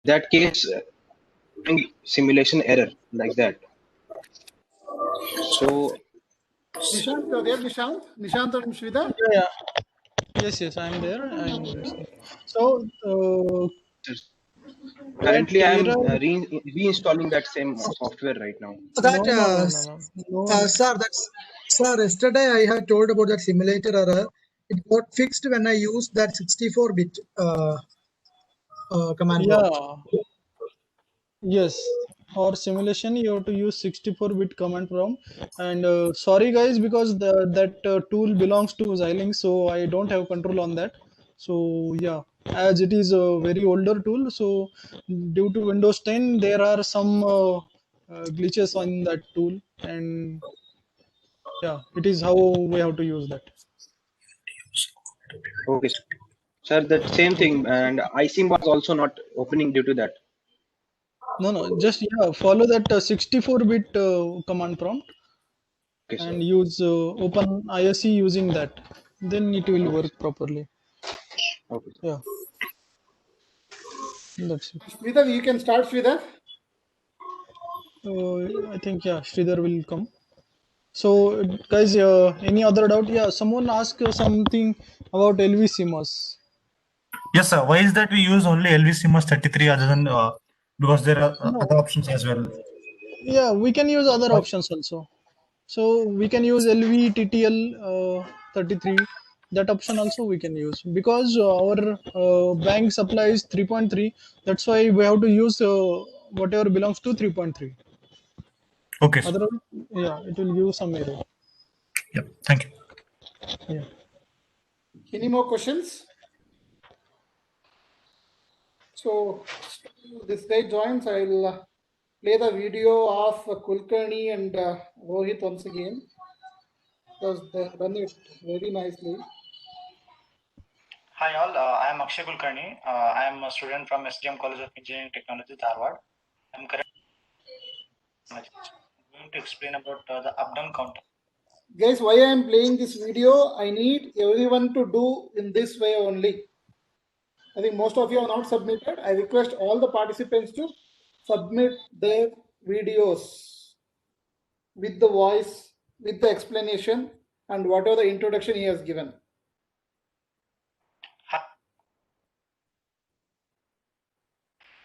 that case, simulation error like that. So Nishant, you're there, Nishant? Nishant and Sridhar? Yeah, yeah. Yes, I'm there. I'm listening. So, that currently, I am error. reinstalling that same software right now. No, That, no, no, no, no. No. sir, yesterday I had told about that simulator error. It got fixed when I used that 64-bit command prompt. Yeah. Yes. For simulation, you have to use 64-bit command prompt. And sorry, guys, because that tool belongs to Xilinx, so I don't have control on that. So yeah, as it is a very older tool, so due to Windows 10, there are some glitches on that tool, and yeah, it is how we have to use that. Okay, sir, that same Okay. thing, and iSIM was also not opening due to that. No, no, just yeah, follow that 64-bit command prompt Okay, sir. and use open ISE using that. Then it will Okay, work properly. okay, sir. Yeah, that's it. Sridhar, you can start, Sridhar. I think yeah, Sridhar will come. So guys, any other doubt? Yeah, someone asked something about LV CMOS. Yes, sir. Why is that we use only LV-CMOS 33 other than because there are No, other options as well? yeah, we can use other Why? options also. So we can use LV TTL 33. That option also we can use because our bank supplies 3.3. That's why we have to use whatever belongs to 3.3. Okay, sir. Otherwise, yeah, it will give some error. Yeah. Thank you. Yeah. Any more questions? So, this guy joins. I'll play the video of Kulkarni and Rohit once again because they have done it very nicely. Hi all, I am Akshay Kulkarni. I am a student from SDM College of Engineering Technology, Dharwad. I am currently going to explain about the up-down counter. Guys, why I am playing this video? I need everyone to do in this way only. I think most of you are not submitted. I request all the participants to submit their videos with the voice, with the explanation, and whatever the introduction he has given.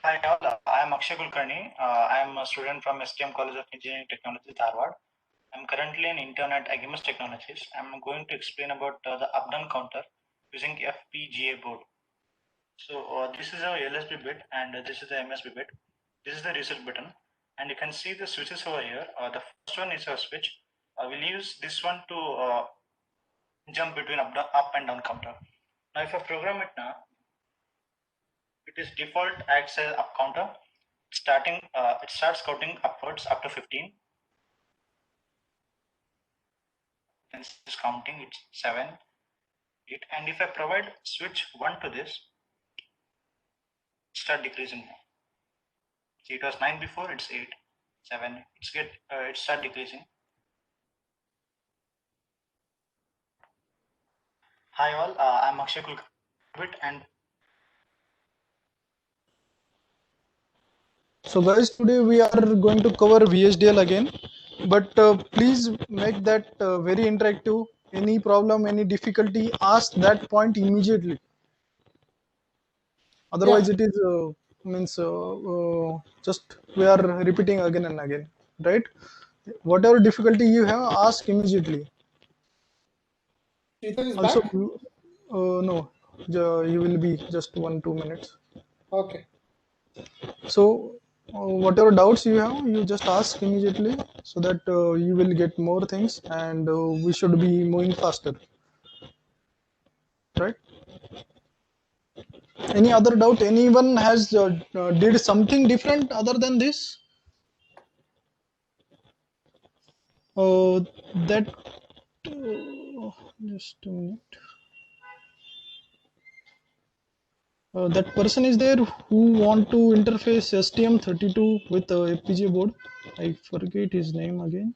Hi all, I am Akshay Kulkarni. I am a student from SDM College of Engineering Technology, Dharwad. I am currently an intern at Agimus Technologies. I am going to explain about the up-down counter using FPGA board. So this is our LSB bit and this is the MSB bit. This is the reset button, and you can see the switches over here. The first one is a switch. We'll use this one to jump between up and down counter. Now if I program it now, it is default acts as up counter. It starts counting upwards up to 15. And it's counting, it's 7, 8, and if I provide switch 1 to this, start decreasing now. See, it was 9 before, it's 8, 7, it start decreasing. Hi all, I'm Akshay Kulkarni and So guys, today we are going to cover VHDL again, but please make that very interactive. Any problem, any difficulty, ask that point immediately. Yeah, Otherwise, it is means just we are repeating again and again, right? Whatever difficulty you have, ask immediately. Sridhar is Also, back. no, you will be just 1-2 minutes. Okay. So, whatever doubts you have, you just ask immediately so that you will get more things and we should be moving faster, right? Any other doubt? Anyone has did something different other than this? That just a minute. That person is there who want to interface STM32 with FPGA board. I forget his name again.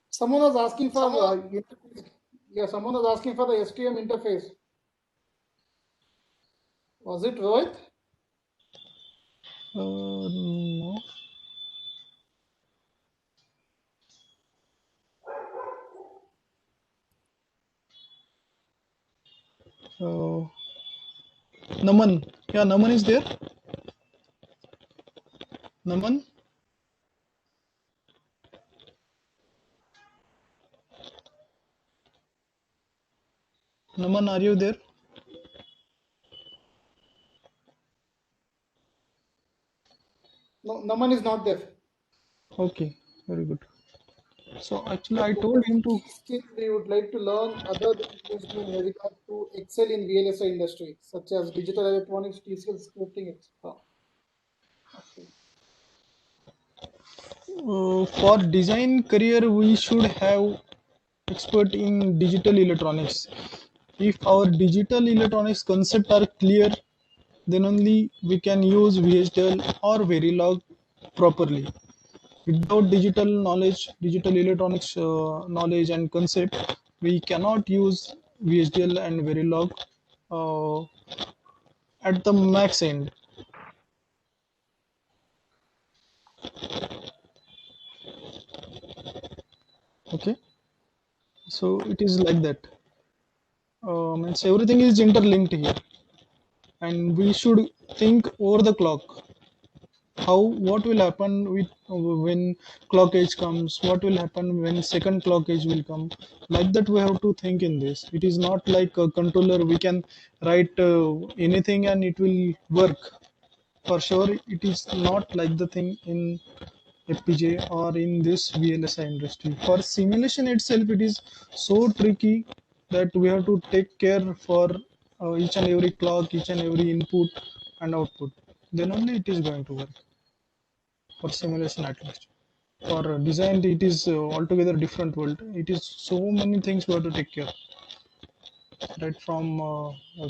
Someone was asking for Yeah, someone was asking for the STM interface. Was it Rohit? No. Naman. Yeah, Naman is there. Naman. Naman, are you there? No, Naman is not there. Okay, very good. So actually, I What told him to. key skill we would like to learn other than PhD in regard to excel in VLSI industry, such as digital electronics, TCL scripting, etc. Okay. For design career, we should have expert in digital electronics. If our digital electronics concept are clear, then only we can use VHDL or Verilog properly. Without digital knowledge, digital electronics knowledge and concept, we cannot use VHDL and Verilog uh, at the max end. Okay, so it is like that. Means everything is interlinked here, and we should think over the clock. How, what will happen with when clock age comes, what will happen when second clock age will come, like that we have to think in this. It is not like a controller we can write anything and it will work. For sure it is not like the thing in FPJ or in this VLSI industry. For simulation itself, it is so tricky that we have to take care for each and every clock, each and every input and output, then only it is going to work. For simulation at least. For design, it is altogether different world. It is so many things we have to take care, right? From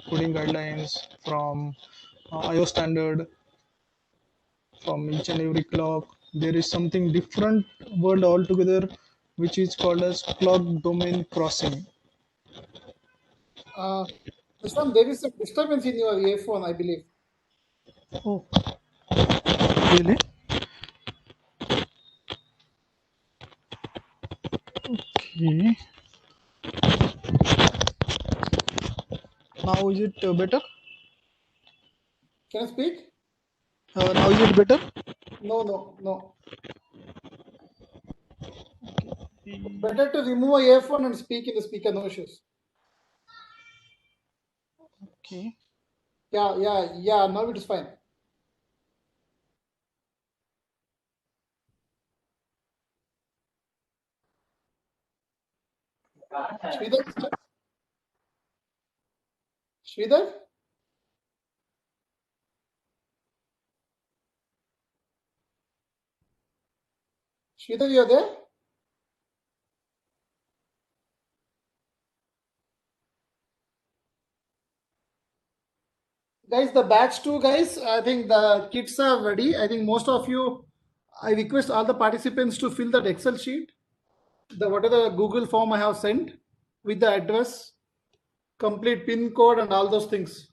coding guidelines, from IO standard, from each and every clock. There is something different world altogether, which is called as clock domain crossing. Vishwan, there is some disturbance in your earphone, I believe. Oh, really? Okay. Now is it better? Can I speak? Now is it better? No. Better to remove a earphone and speak in the speaker, no issues. Okay. Yeah, now it is fine. Sridhar? Sridhar? Sridhar, you're there? Guys, the batch 2 guys, I think the kits are ready. I think most of you, I request all the participants to fill that Excel sheet. What are the Google form I have sent with the address, complete pin code and all those things.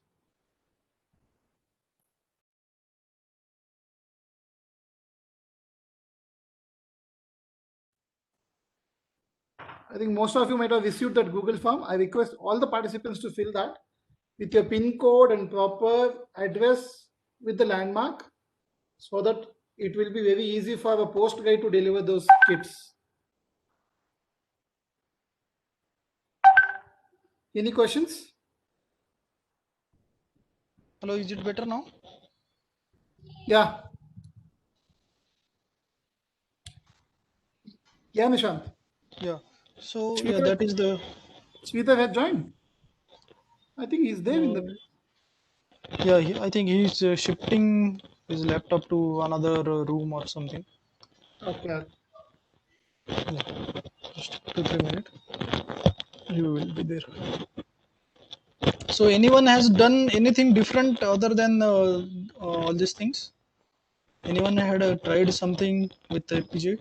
I think most of you might have received that Google form. I request all the participants to fill that with your pin code and proper address with the landmark, so that it will be very easy for a post guy to deliver those kits. Any questions? Hello, is it better now? Yeah. Yeah, Nishant. Yeah. So yeah, that is the. Sridhar had joined. I think he's there in the. Yeah, I think he's shifting his laptop to another room or something. Okay. Yeah. Just 2-3 minutes. He will be there. So anyone has done anything different other than all these things? Anyone had tried something with the FPGA?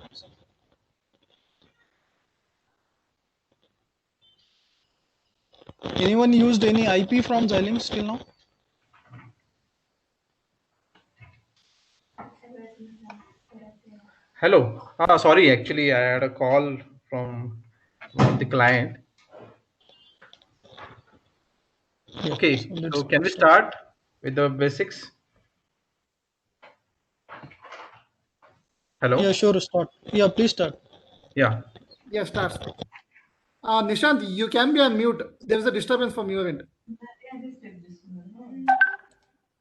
Anyone used any IP from Xilinx till now? Hello. Sorry, actually, I had a call from one of the client. Yeah. Okay, So let's so can we start. start with the basics? Yeah, Hello. sure. Start. Yeah, please start. Yeah. Yeah, start. Nishant, you can be on mute. There is a disturbance from your end.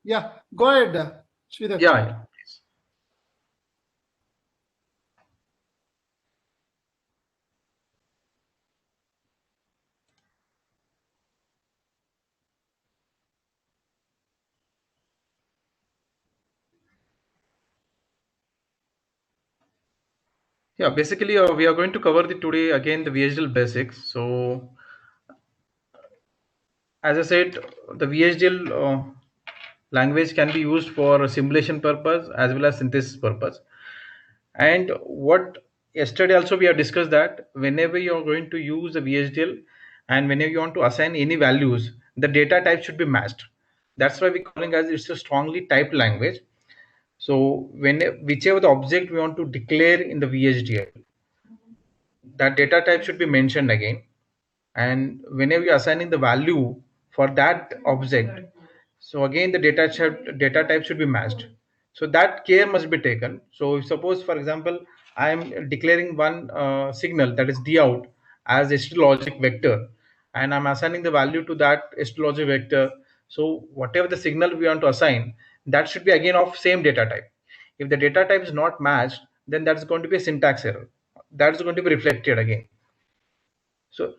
Yeah, go ahead, Sridhar. Yeah. Yeah. Basically, we are going to cover the today again the VHDL basics. So, as I said, the VHDL language can be used for simulation purpose as well as synthesis purpose. And what yesterday also we have discussed that whenever you are going to use the VHDL and whenever you want to assign any values, the data type should be matched. That's why we're calling as it's a strongly typed language. So when whichever the object we want to declare in the VHDL, that data type should be mentioned again. And whenever you're assigning the value for that object, so again the data type should be matched. So that care must be taken. So if suppose for example I am declaring one signal, that is d out, as a logic vector, and I'm assigning the value to that logic vector. So whatever the signal we want to assign, that should be again of same data type. If the data type is not matched, then that's going to be a syntax error. That's going to be reflected again. So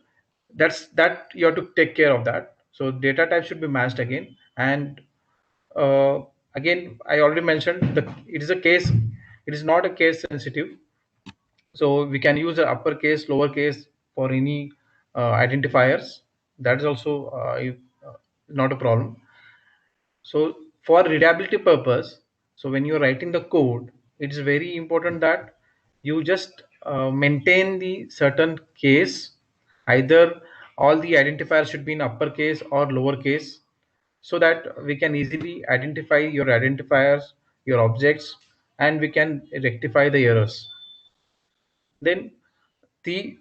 that you have to take care of that. So data type should be matched again. And uh, again I already mentioned that it is a case, it is not a case sensitive. So we can use the uppercase, lowercase for any identifiers. That is also not a problem. So for readability purpose, so when you're writing the code, it's very important that you just maintain the certain case. Either all the identifiers should be in uppercase or lowercase, so that we can easily identify your identifiers, your objects, and we can rectify the errors. Then the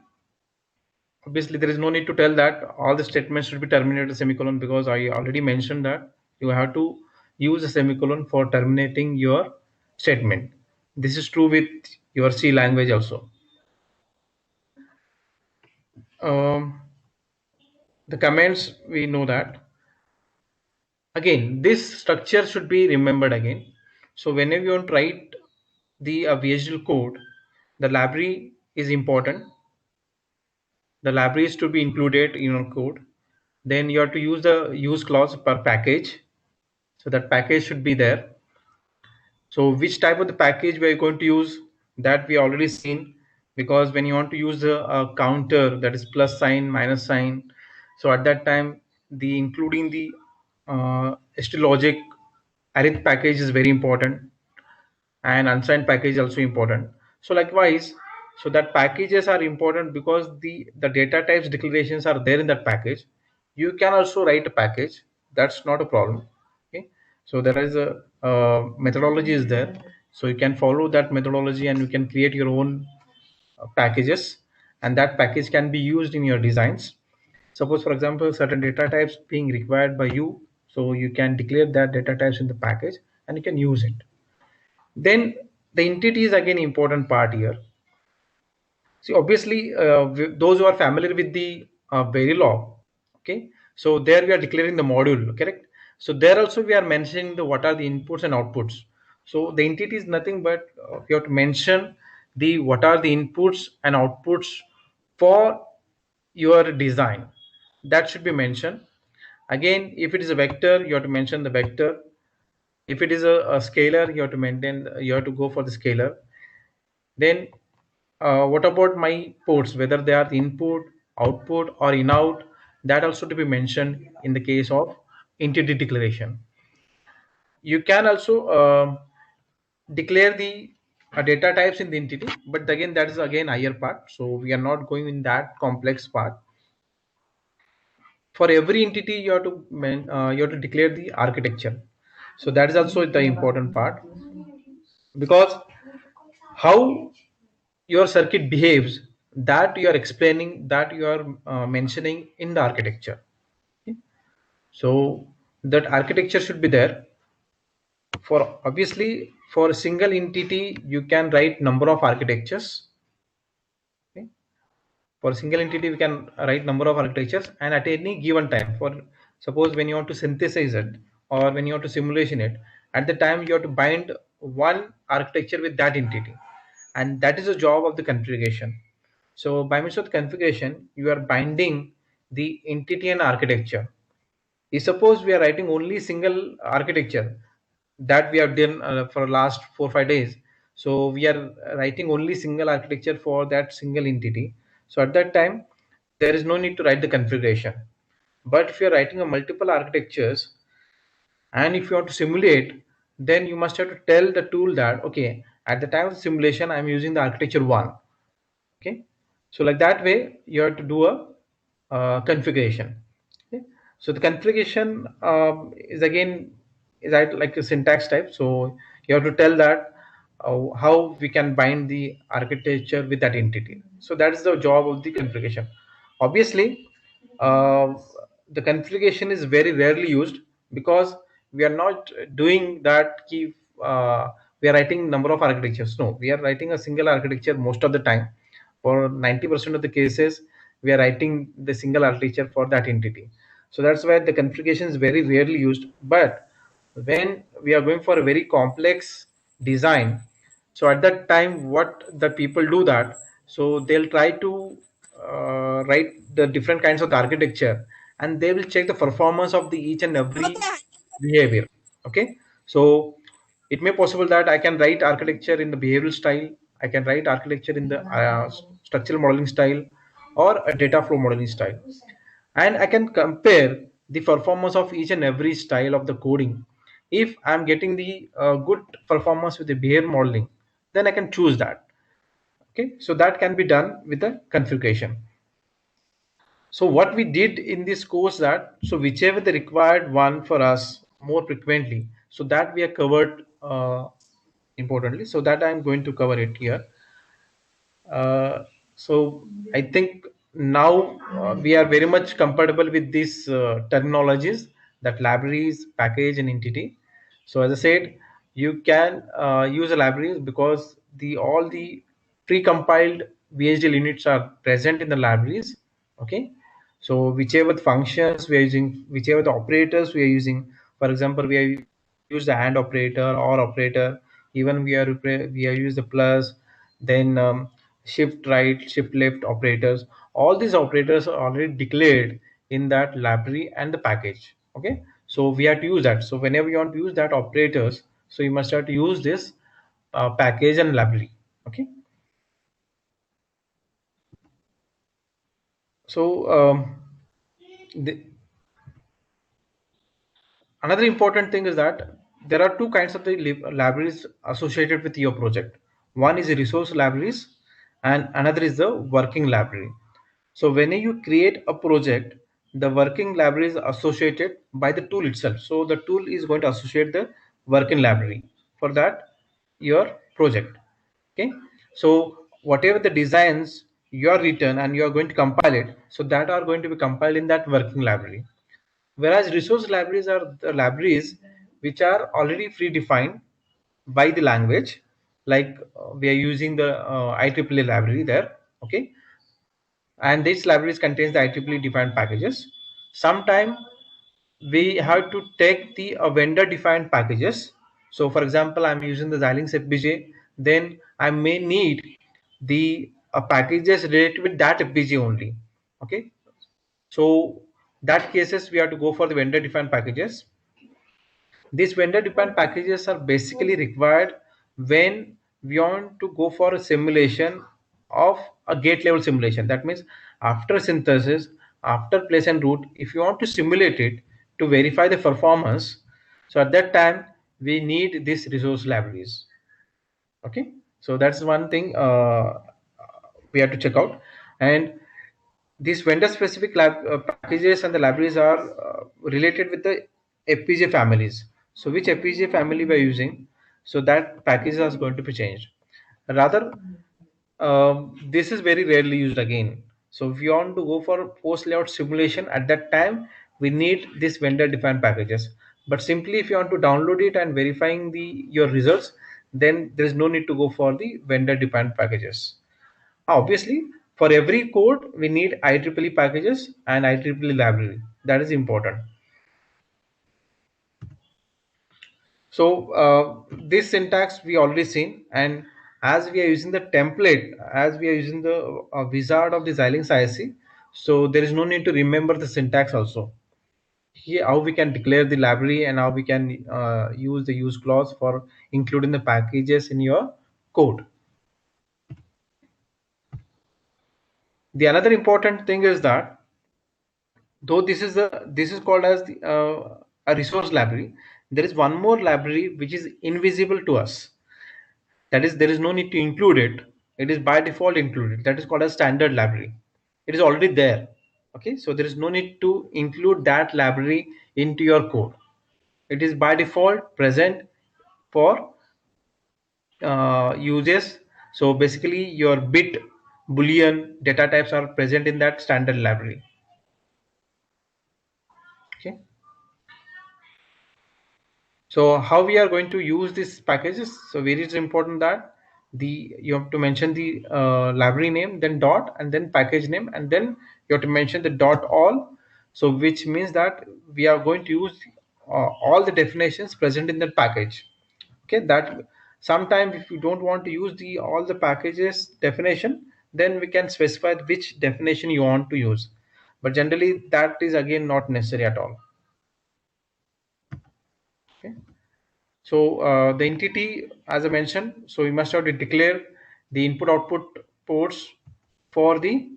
obviously there is no need to tell that all the statements should be terminated semicolon, because I already mentioned that you have to use a semicolon for terminating your statement. This is true with your C language also. The comments, we know that. Again, this structure should be remembered again. So whenever you want to write the VHDL code, the library is important. The library is to be included in your code. Then you have to use the use clause per package. So that package should be there. So which type of the package we are going to use, that we already seen, because when you want to use the counter, that is plus sign, minus sign, so at that time the including the logic arith package is very important, and unsigned package also important. So likewise, so that packages are important because the data types declarations are there in that package. You can also write a package, that's not a problem. Okay, so there is a methodology is there, so you can follow that methodology and you can create your own packages, and that package can be used in your designs. Suppose for example certain data types being required by you, so you can declare that data types in the package and you can use it. Then the entity is again important part here. See, obviously, those who are familiar with the Verilog, okay, so there we are declaring the module, correct? So there also we are mentioning the what are the inputs and outputs. So the entity is nothing but you have to mention the what are the inputs and outputs for your design. That should be mentioned. Again, if it is a vector, you have to mention the vector. If it is a scalar, you have to maintain, you have to go for the scalar. Then what about my ports, whether they are input, output, or in out? That also to be mentioned in the case of entity declaration. You can also declare the data types in the entity, but again that is again higher part, so we are not going in that complex part. for every entity you have to you have to declare the architecture. So that is also the important part, because how your circuit behaves, that you are explaining, that you are mentioning in the architecture. Okay? So that architecture should be there. For obviously for a single entity you can write number of architectures. Okay? For a single entity we can write number of architectures, and at any given time, for suppose when you want to synthesize it or when you want to simulation it, at the time you have to bind one architecture with that entity, and that is the job of the configuration. So by means of configuration you are binding the entity and architecture. If suppose we are writing only single architecture that we have done for last 4 or 5 days, so we are writing only single architecture for that single entity, so at that time there is no need to write the configuration. But if you are writing a multiple architectures and if you want to simulate, then you must have to tell the tool that okay, at the time of simulation I'm using the architecture 1. Okay, so like that way you have to do a configuration. Okay, so the configuration is again is that like a syntax type, so you have to tell that how we can bind the architecture with that entity. So that is the job of the configuration. Obviously uh, the configuration is very rarely used, because we are not doing that key we are writing number of architectures. No, we are writing a single architecture most of the time. For 90% of the cases we are writing the single architecture for that entity. So that's why the configuration is very rarely used. But when we are going for a very complex design, so at that time what the people do that, so they'll try to write the different kinds of the architecture, and they will check the performance of the each and every behavior. Okay, so it may possible that I can write architecture in the behavioral style, I can write architecture in the structural modeling style, or a data flow modeling style, and I can compare the performance of each and every style of the coding. If I'm getting the good performance with the behavior modeling, then I can choose that. Okay, so that can be done with the configuration. So what we did in this course, that so whichever the required one for us more frequently, so that we are covered importantly, so that I'm going to cover it here. So I think now we are very much compatible with these terminologies, that libraries, package, and entity. So as I said, you can use a libraries because the all the pre-compiled VHDL units are present in the libraries. Okay, so whichever the functions we are using, whichever the operators we are using, for example, we are use the AND operator or operator, even we are use the plus, then shift right, shift left operators. All these operators are already declared in that library and the package. Okay, so we have to use that. So whenever you want to use that operators, so you must have to use this package and library. Okay, so the, another important thing is that there are two kinds of the libraries associated with your project. One is the resource libraries and another is the working library. So when you create a project, the working library is associated by the tool itself. So the tool is going to associate the working library for that your project. Okay, so whatever the designs you are written and you are going to compile it, so that are going to be compiled in that working library. Whereas resource libraries are the libraries which are already predefined by the language, like we are using the IEEE library there. Okay, and these libraries contains the IEEE defined packages. Sometime we have to take the vendor defined packages. So for example, I'm using the Xilinx FPGA, then I may need the packages related with that FPGA only. Okay, so that cases we have to go for the vendor defined packages. These vendor defined packages are basically required when we want to go for a simulation of a gate level simulation. That means after synthesis, after place and route, if you want to simulate it to verify the performance, so at that time we need these resource libraries. Okay, so that's one thing we have to check out. And these vendor specific packages and the libraries are related with the FPGA families. So which FPGA family we are using, so that package is going to be changed. Rather, this is very rarely used again. So if you want to go for post layout simulation, at that time we need this vendor defined packages. But simply if you want to download it and verifying your results, then there is no need to go for the vendor defined packages. Obviously, for every code we need IEEE packages and IEEE library. That is important. So this syntax we already seen, and as we are using the template, as we are using the wizard of the Xilinx ISC, so there is no need to remember the syntax also. Here, how we can declare the library and how we can use the use clause for including the packages in your code. The another important thing is that though this is called as a resource library, there is one more library which is invisible to us. That is, there is no need to include it. It is by default included. That is called as standard library. It is already there. Okay, so there is no need to include that library into your code. It is by default present for uses. So basically your bit, boolean, data types are present in that standard library. Okay. So how we are going to use these packages? So very important that you have to mention the library name, then dot, and then package name, and then you have to mention the dot all. So which means that we are going to use all the definitions present in that package. Okay, that sometimes if you don't want to use all the packages definition, then we can specify which definition you want to use. But generally that is again not necessary at all. Okay. So the entity, as I mentioned, so you must have to declare the input output ports for the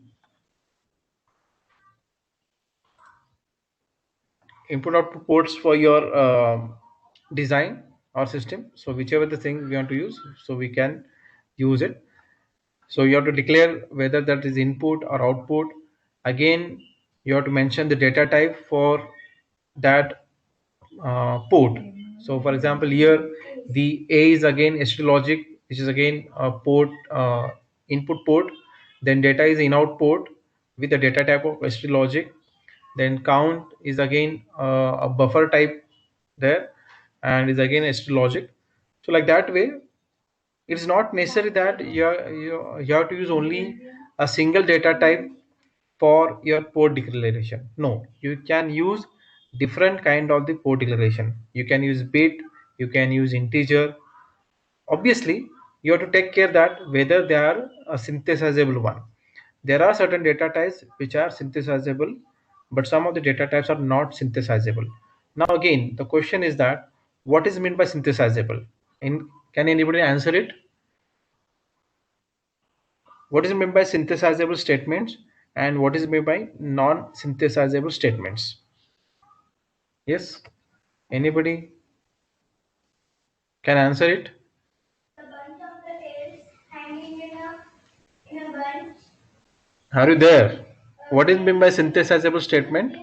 input output ports for your design or system. So whichever the thing we want to use, so we can use it. So you have to declare whether that is input or output. Again, you have to mention the data type for that port. So for example, here the A is again ST logic, which is again a port input port. Then data is in out port with the data type of ST logic. Then count is again a buffer type there, and is again ST logic. So like that way, it's not necessary that you have to use only a single data type for your port declaration. No, you can use different kind of the port declaration. You can use bit, you can use integer. Obviously you have to take care that whether they are a synthesizable one. There are certain data types which are synthesizable, but some of the data types are not synthesizable. Now again, the question is that what is meant by synthesizable? And can anybody answer it? What is meant by synthesizable statements and what is meant by non-synthesizable statements? Yes, anybody can answer it? Are you there? What is meant by synthesizable statement?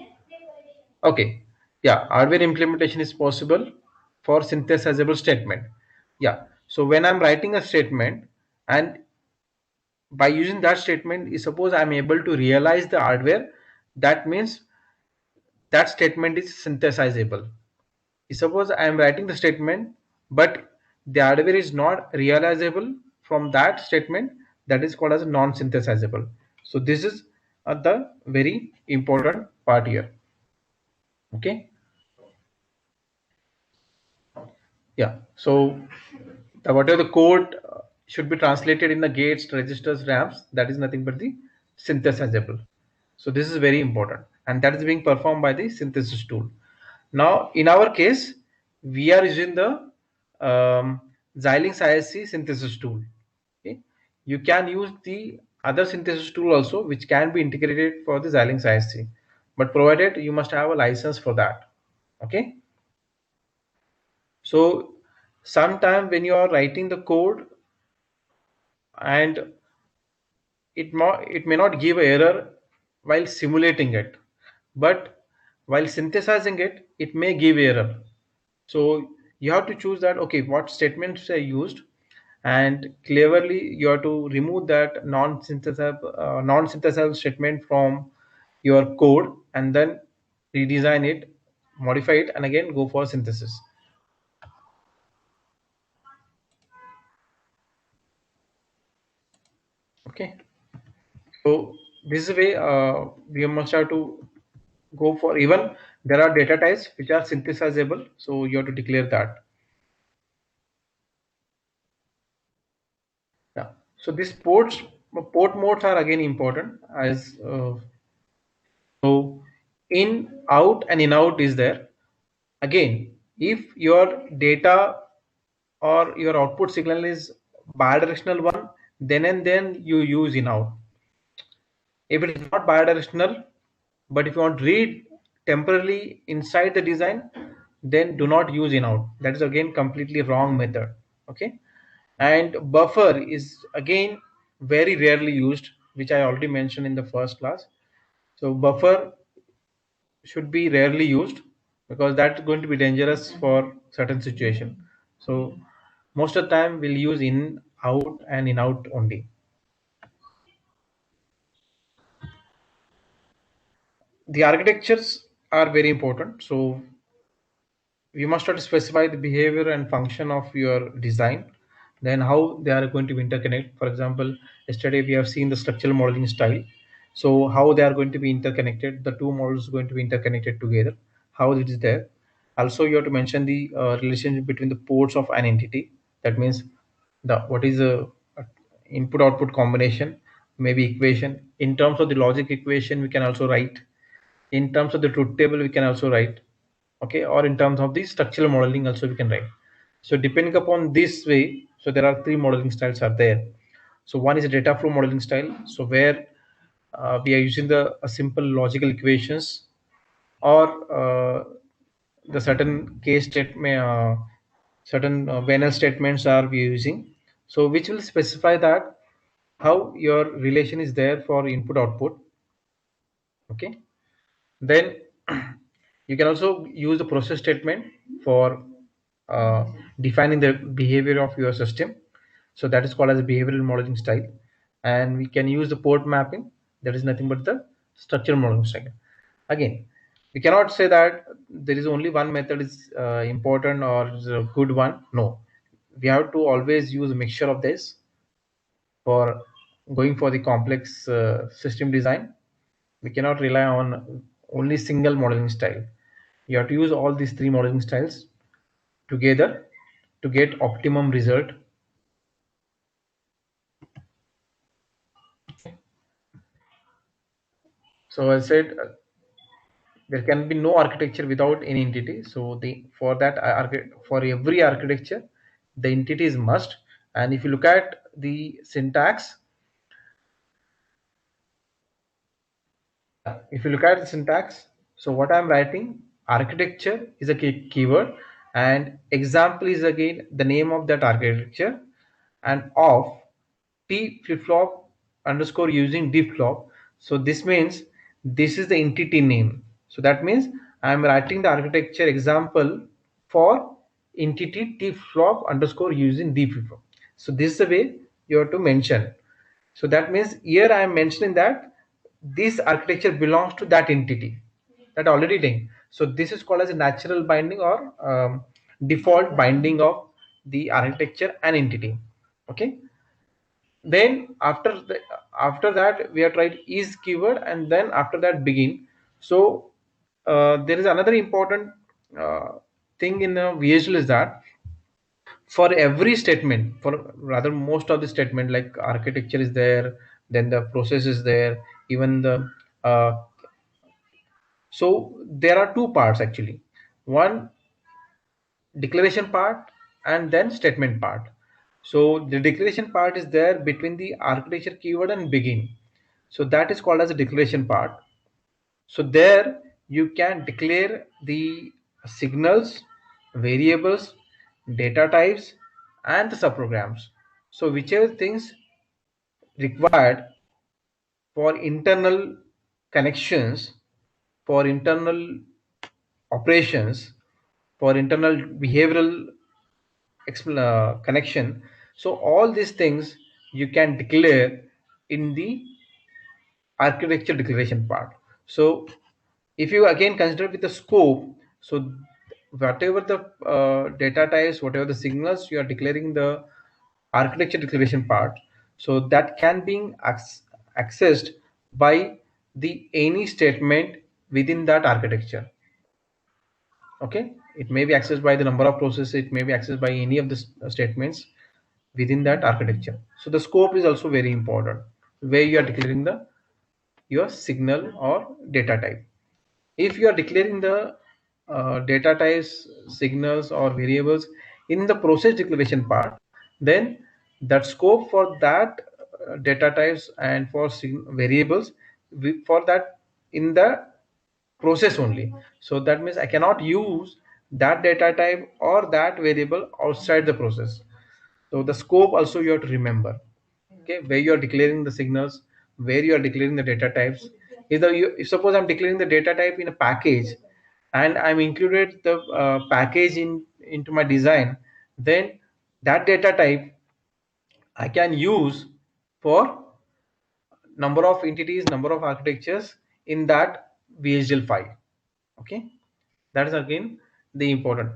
Okay, yeah, hardware implementation is possible for synthesizable statement. Yeah, so when I'm writing a statement and by using that statement, suppose I'm able to realize the hardware, that means that statement is synthesizable. Suppose I am writing the statement, but the hardware is not realizable from that statement, that is called as non-synthesizable. So this is the very important part here. Okay. Yeah. So whatever the code should be translated in the gates, registers, RAMs, that is nothing but the synthesizable. So this is very important, and that is being performed by the synthesis tool. Now, in our case, we are using the Xilinx ISC synthesis tool. Okay, you can use the other synthesis tool also, which can be integrated for the Xilinx ISC, but provided you must have a license for that. Okay. So, sometime when you are writing the code and it may not give error while simulating it, but while synthesizing it, it may give error. So you have to choose that, okay, what statements are used, and cleverly you have to remove that non-synthesizable statement from your code, and then redesign it, modify it, and again go for synthesis. Okay, so this is the way we must have to go for. Even there are data types which are synthesizable, so you have to declare that. Yeah. So these port modes are again important, as so in out and in out is there. Again, if your data or your output signal is bidirectional one, then and then you use in out. If it is not bidirectional, but if you want to read temporarily inside the design, then do not use in out. That is again completely wrong method. Okay, and buffer is again very rarely used, which I already mentioned in the first class. So buffer should be rarely used because that's going to be dangerous for certain situation. So most of the time we'll use in out and in out only. The architectures are very important. So you must have to specify the behavior and function of your design, then how they are going to interconnect. For example, yesterday we have seen the structural modeling style. So how they are going to be interconnected, the two models going to be interconnected together, how it is there. Also you have to mention the relationship between the ports of an entity. That means the what is the input output combination, maybe equation. In terms of the logic equation we can also write. In terms of the truth table we can also write. Okay, or in terms of the structural modeling also we can write. So depending upon this way, so there are three modeling styles are there. So one is a data flow modeling style, so where we are using the simple logical equations, or the certain case statement, certain Venn statements are we using, so which will specify that how your relation is there for input output. Okay, then you can also use the process statement for defining the behavior of your system. So that is called as a behavioral modeling style. And we can use the port mapping, that is nothing but the structural modeling style. Again, we cannot say that there is only one method is important or is a good one. No, we have to always use a mixture of this for going for the complex system design. We cannot rely on only single modeling style. You have to use all these three modeling styles together to get optimum result. So I said there can be no architecture without any entity. So the for that for every architecture, the entity is must. And if you look at the syntax, if you look at the syntax, so what I'm writing, architecture is a keyword, and example is again the name of that architecture, and of t flip-flop underscore using d flop. So this means this is the entity name. So that means I'm writing the architecture example for entity t flop underscore using d flip-flop. So this is the way you have to mention. So that means here I am mentioning that this architecture belongs to that entity that already linked. So this is called as a natural binding or default binding of the architecture and entity. Okay. Then after that we have tried is keyword, and then after that begin. So there is another important thing in VHDL is that for every statement, for rather most of the statement, like architecture is there, then the process is there, even the so there are two parts actually, one declaration part and then statement part. So the declaration part is there between the architecture keyword and begin, so that is called as a declaration part. So there you can declare the signals, variables, data types, and the subprograms. So whichever things required for internal connections for internal operations, for internal behavioral connection. So all these things you can declare in the architecture declaration part. So if you again consider with the scope, so whatever the data types, whatever the signals you are declaring the architecture declaration part, so that can be accessed by the any statement within that architecture. Okay, it may be accessed by the number of processes, it may be accessed by any of the statements within that architecture. So the scope is also very important, where you are declaring the your signal or data type. If you are declaring the data types, signals or variables in the process declaration part, then that scope for that data types and for variables for that in the process only. So that means I cannot use that data type or that variable outside the process. So the scope also you have to remember. Okay, where you are declaring the signals, where you are declaring the data types. If suppose I'm declaring the data type in a package and I'm included the package into my design, then that data type I can use for number of entities, number of architectures in that VHDL file. Okay, that is again the important.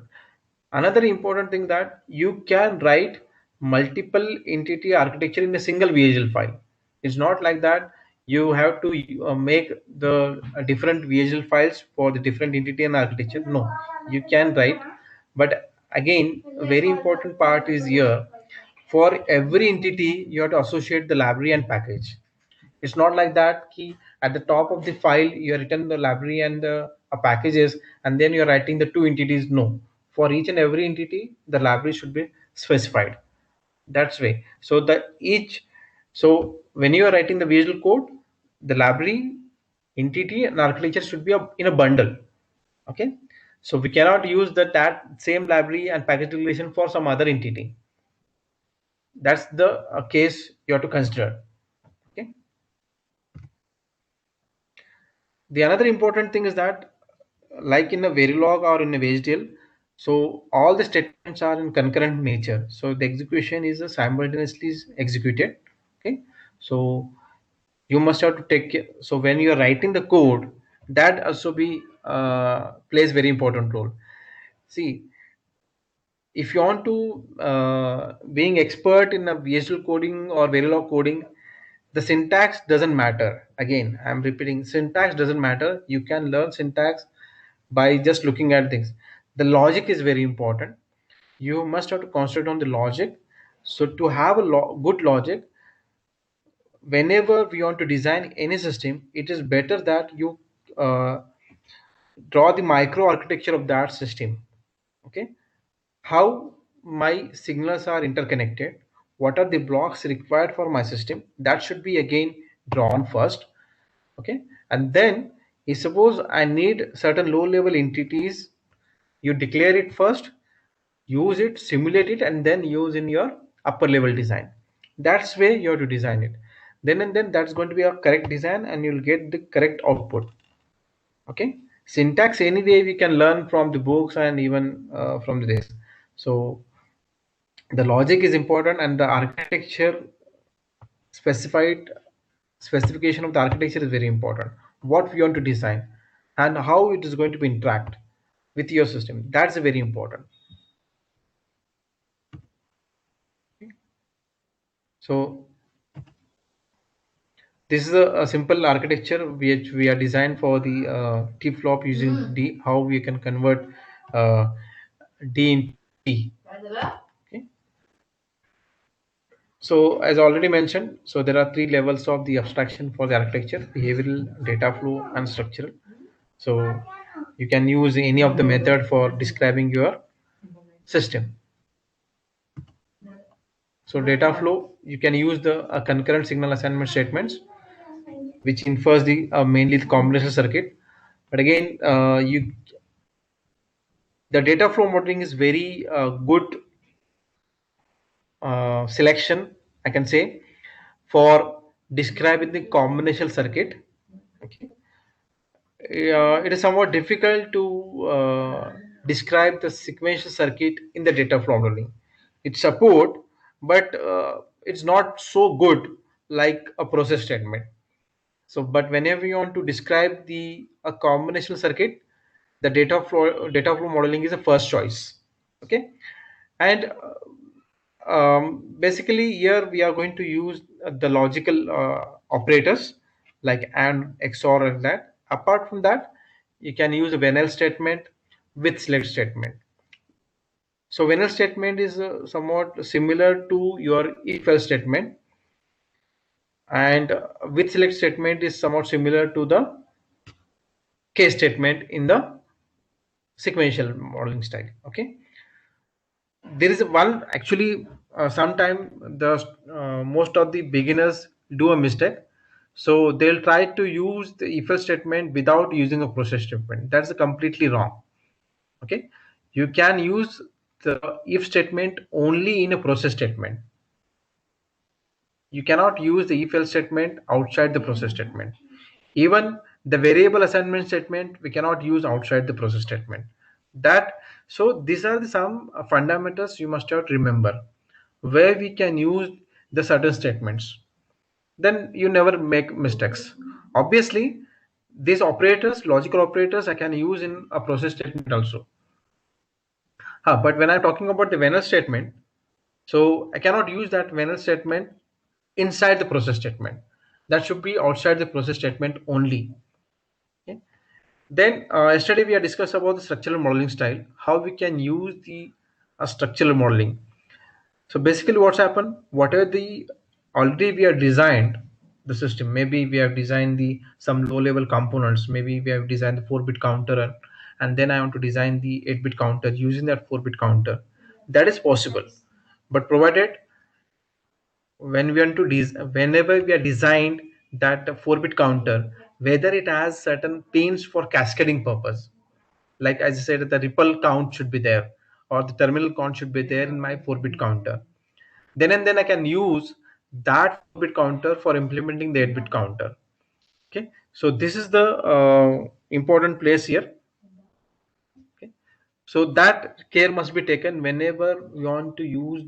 Another important thing that you can write multiple entity architecture in a single VHDL file. It's not like that you have to make the different VHDL files for the different entity and architecture. No, you can write, but again, a very important part is here. For every entity, you have to associate the library and package. It's not like that key at the top of the file you have written the library and the packages and then you're writing the two entities. No, for each and every entity the library should be specified. That's way. So so when you are writing the visual code, the library, entity and architecture should be in a bundle. Okay, so we cannot use that same library and package declaration for some other entity. That's the case you have to consider. Okay. The another important thing is that like in a Verilog or in a VHDL, so all the statements are in concurrent nature. So the execution is simultaneously executed. Okay. So you must have to take care. So when you are writing the code, that also plays very important role. See, if you want to being expert in a VHDL coding or Verilog coding, the syntax doesn't matter. Again, I'm repeating, syntax doesn't matter. You can learn syntax by just looking at things. The logic is very important. You must have to concentrate on the logic. So to have a good logic, whenever we want to design any system, it is better that you draw the micro architecture of that system. Okay, how my signals are interconnected, what are the blocks required for my system, that should be again drawn first. Okay, and then if suppose I need certain low level entities, you declare it first, use it, simulate it, and then use in your upper level design. That's way you have to design it. Then and then that's going to be a correct design and you'll get the correct output. Okay, syntax anyway we can learn from the books and even from this. So the logic is important and the architecture specification of the architecture is very important. What we want to design and how it is going to be interact with your system, that's very important. So this is a simple architecture which we are designed for the T-flop using D, how we can convert D into T. Okay. So as already mentioned, so there are three levels of the abstraction for the architecture: behavioral, data flow, and structural. So you can use any of the method for describing your system. So data flow, you can use the concurrent signal assignment statements, which infers the mainly the combinational circuit. But again, the data flow modeling is very good selection, I can say, for describing the combinational circuit. Okay, it is somewhat difficult to describe the sequential circuit in the data flow modeling. It support, but it's not so good like a process statement. So, but whenever you want to describe a combinational circuit, the data flow modeling is the first choice. Okay, and basically here we are going to use the logical operators like AND, XOR, and that. Apart from that, you can use a when else statement with select statement. So when else statement is somewhat similar to your if else statement, and with select statement is somewhat similar to the case statement in the sequential modeling style. Okay, there is one actually sometime the most of the beginners do a mistake, so they'll try to use the if else statement without using a process statement. That's completely wrong. Okay, you can use the if statement only in a process statement. You cannot use the if else statement outside the process statement. Even the variable assignment statement we cannot use outside the process statement. That, so these are some fundamentals you must have to remember where we can use the certain statements. Then you never make mistakes. Obviously, these operators, logical operators, I can use in a process statement also. But when I'm talking about the when else statement, so I cannot use that when else statement inside the process statement. That should be outside the process statement only. Okay. Then yesterday we had discussed about the structural modeling style, how we can use the structural modeling. So basically what's happened, whatever the already we have designed the system, maybe we have designed the some low level components, maybe we have designed the 4-bit counter, and then I want to design the 8-bit counter using that 4-bit counter. That is possible, but provided when we want to whenever we are designed that 4-bit counter, whether it has certain pins for cascading purpose, like as I said, the ripple count should be there or the terminal count should be there in my 4-bit counter, then and then I can use that 4-bit counter for implementing the 8-bit counter. Okay, so this is the important place here. Okay, so that care must be taken whenever we want to use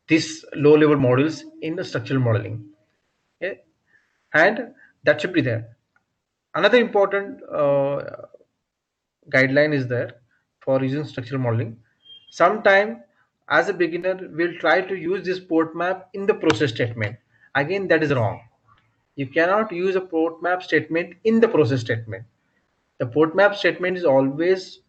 this low level models in the structural modeling. Okay, and that should be there. Another important guideline is there for using structural modeling. Sometime as a beginner we'll try to use this port map in the process statement. Again, that is wrong. You cannot use a port map statement in the process statement. The port map statement is always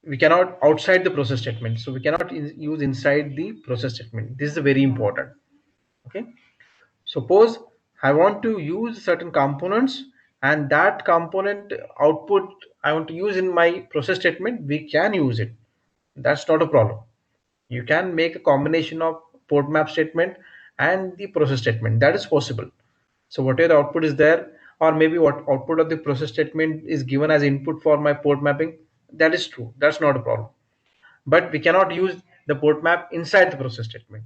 we cannot outside the process statement, so we cannot use inside the process statement. This is very important. Okay, suppose I want to use certain components and that component output I want to use in my process statement, we can use it. That's not a problem. You can make a combination of port map statement and the process statement. That is possible. So whatever the output is there, or maybe what output of the process statement is given as input for my port mapping, that is true. That's not a problem. But we cannot use the port map inside the process statement.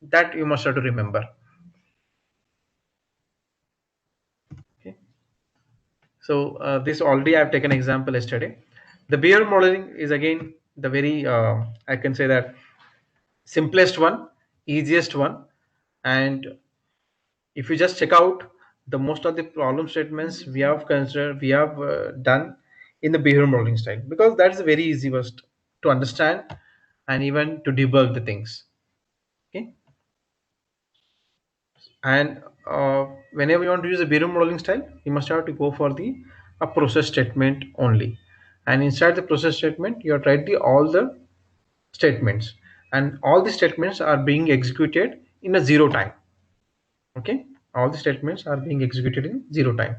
That you must have to remember. Okay. So this already I've taken example yesterday. The behavior modeling is again the very I can say that simplest one, easiest one, and if you just check out the most of the problem statements we have considered, we have done in the behavior modeling style, because that's very easy first to understand and even to debug the things. Okay, and whenever you want to use a behavior modeling style, you must have to go for the a process statement only, and inside the process statement you have to write all the statements, and all the statements are being executed in a zero time. Okay, all the statements are being executed in zero time.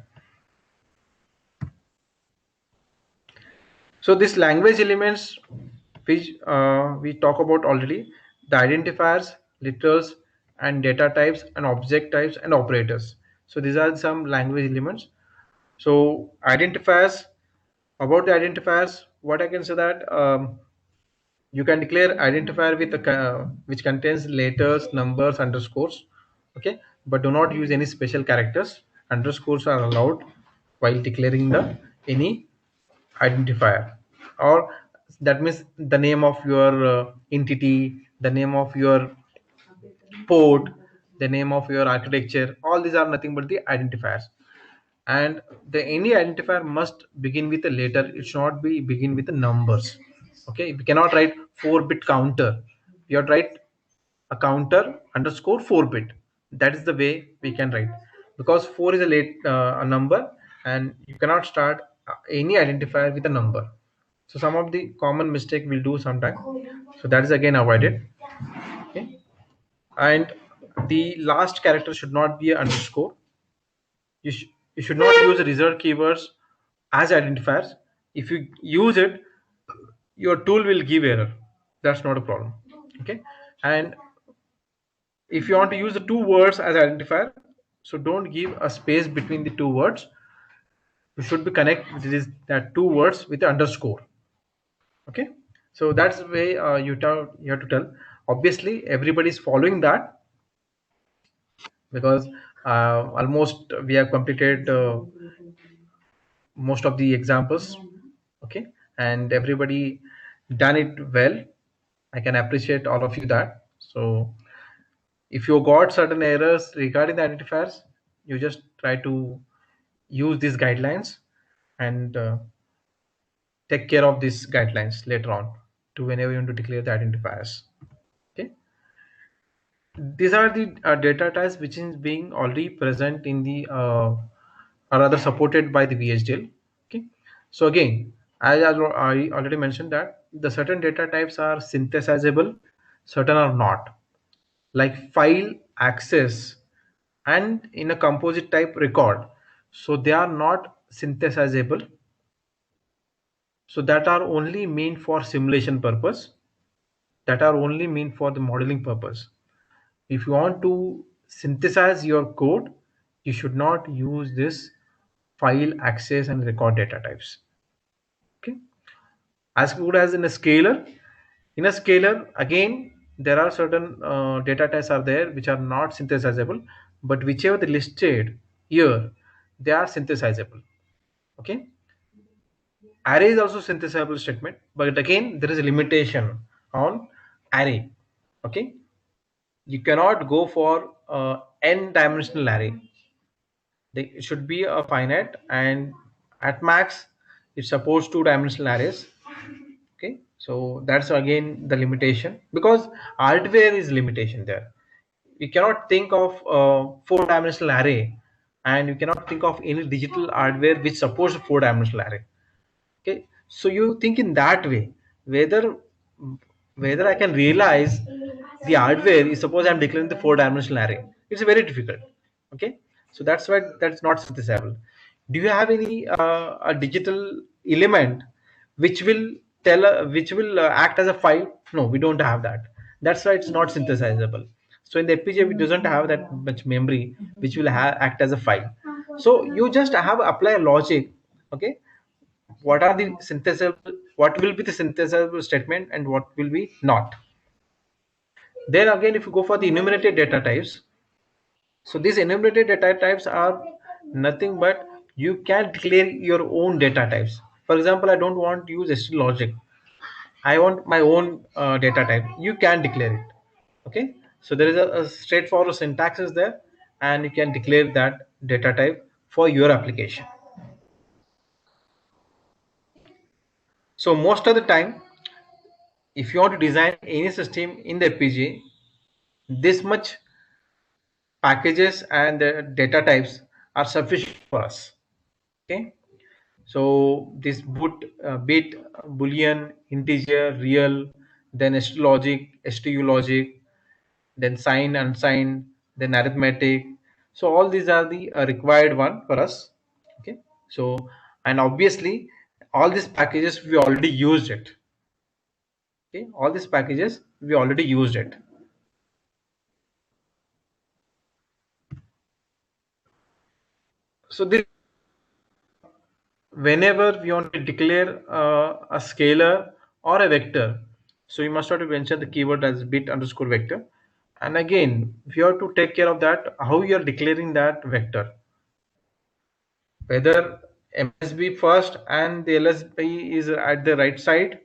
So these language elements which we talk about already, the identifiers, literals, and data types, and object types, and operators. So these are some language elements. So identifiers, about the identifiers, what I can say that you can declare identifier with which contains letters, numbers, underscores. Okay, but do not use any special characters. Underscores are allowed while declaring the any identifier, or that means the name of your entity, the name of your port, the name of your architecture. All these are nothing but the identifiers. And the any identifier must begin with a letter. It should not be begin with the numbers. Okay, we cannot write 4-bit counter. You have to write a counter underscore 4-bit. That is the way we can write, because 4 is a number, and you cannot start any identifier with a number. So some of the common mistake we'll do sometime, so that is again avoided. Okay, and the last character should not be an underscore. You should not use reserved keywords as identifiers. If you use it, your tool will give error. That's not a problem. Okay, and if you want to use the 2 words as identifier, so don't give a space between the 2 words. You should be connect that 2 words with the underscore. Okay, so that's the way you have to tell. Obviously everybody is following that, because almost we have completed most of the examples. Okay, and everybody done it well. I can appreciate all of you that. So if you got certain errors regarding the identifiers, you just try to use these guidelines and take care of these guidelines later on to whenever you want to declare the identifiers. Okay, these are the data types which is being already present in the or rather supported by the VHDL. Okay, so again, as I already mentioned that the certain data types are synthesizable, certain are not, like file, access, and in a composite type record. So they are not synthesizable. So that are only meant for simulation purpose, that are only meant for the modeling purpose. If you want to synthesize your code, you should not use this file, access, and record data types. Okay, as good as in a scalar. In a scalar, again, there are certain data types are there which are not synthesizable, but whichever they listed here, they are synthesizable. Okay, array is also synthesizable statement, but again there is a limitation on array. Okay, you cannot go for n dimensional array. It should be a finite, and at max it supports 2-dimensional arrays. Okay, so that's again the limitation, because hardware is limitation there. We cannot think of 4-dimensional array, and you cannot think of any digital hardware which supports a 4-dimensional array. Okay, so you think in that way, whether I can realize the hardware is, suppose I'm declaring the 4-dimensional array, it's very difficult. Okay, so that's why that's not synthesizable. Do you have any a digital element which will act as a file? No, we don't have that. That's why it's not synthesizable. So in the FPGA, we doesn't have that much memory which will act as a file. So you just have apply a logic. Okay, what are the synthesizable, what will be the synthesizable statement and what will be not. Then again, if you go for the enumerated data types, so these enumerated data types are nothing but you can declare your own data types. For example, I don't want to use ST logic, I want my own data type. You can declare it. Okay, so there is a straightforward syntax is there, and you can declare that data type for your application. So most of the time, if you want to design any system in the FPGA, this much packages and the data types are sufficient for us. Okay, so this bit, boolean, integer, real, then ST logic, STU logic, then sign, unsigned, then arithmetic. So all these are the required one for us. Okay, so and obviously all these packages we already used it. Okay, all these packages we already used it. So this, whenever we want to declare a scalar or a vector, so you must have to mention the keyword as bit underscore vector, And again, if you have to take care of that, how you are declaring that vector, whether MSB first and the LSB is at the right side,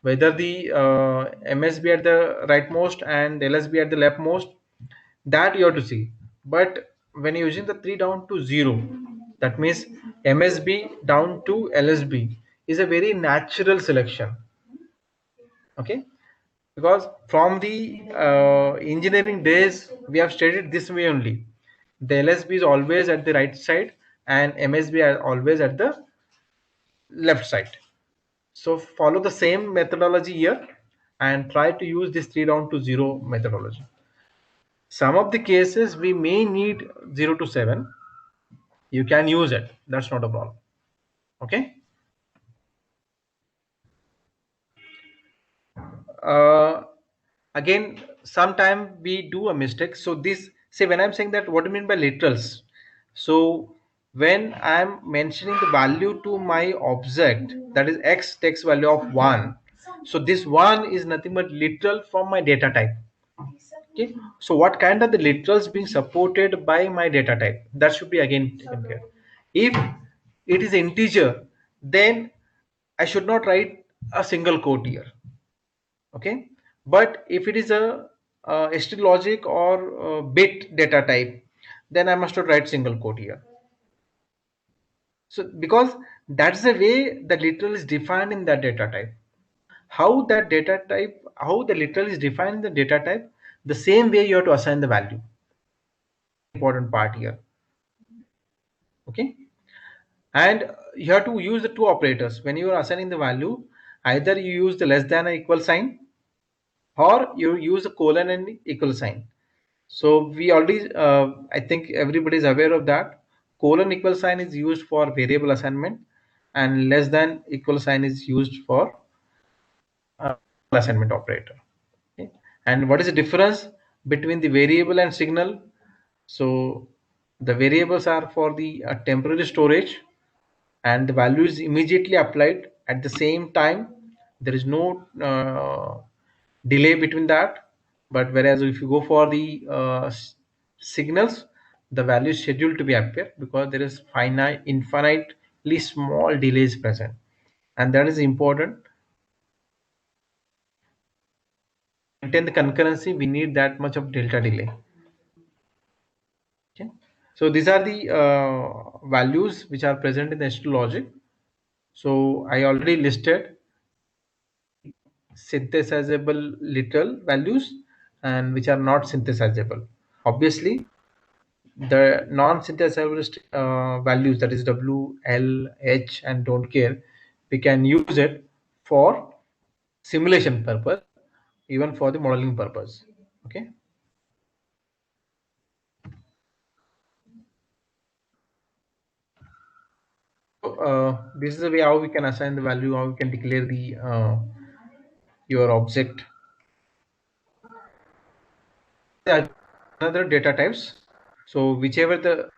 whether the MSB at the rightmost and LSB at the leftmost, that you have to see. But when you're using the 3 down to 0, that means MSB down to LSB is a very natural selection. Okay, because from the engineering days we have studied this way only. The LSB is always at the right side and MSB are always at the left side. So follow the same methodology here and try to use this 3 down to 0 methodology. Some of the cases we may need 0 to 7. You can use it, that's not a problem. Okay. Again, sometime we do a mistake. So this, say when I'm saying that, what do you mean by literals? So when I'm mentioning the value to my object, that is x takes value of 1, so this 1 is nothing but literal from my data type. Okay, so what kind of the literals being supported by my data type, that should be again taken care. If it is integer, then I should not write a single quote here. Okay, but if it is a ST logic or bit data type, then I must not write single quote here. So because that's the way the literal is defined in that data type. How that data type, how the literal is defined in the data type, the same way you have to assign the value. Important part here. Okay, and you have to use the two operators when you are assigning the value. Either you use the less than or equal sign, or you use a colon and equal sign. So we already, I think everybody is aware of that. Colon equal sign is used for variable assignment, and less than equal sign is used for assignment operator. Okay. And what is the difference between the variable and signal? So the variables are for the temporary storage, and the value is immediately applied at the same time. There is no delay between that. But whereas if you go for the signals, the value is scheduled to be appear because there is infinitely small delays present, and that is important. To maintain the concurrency, we need that much of delta delay. Okay, so these are the values which are present in the ST logic. So I already listed synthesizable literal values and which are not synthesizable. Obviously, the non-synthesizable values, that is W, L, H, and don't care, we can use it for simulation purpose, even for the modeling purpose. Okay. This is the way how we can assign the value, how we can declare the your object. Another data types. So whichever the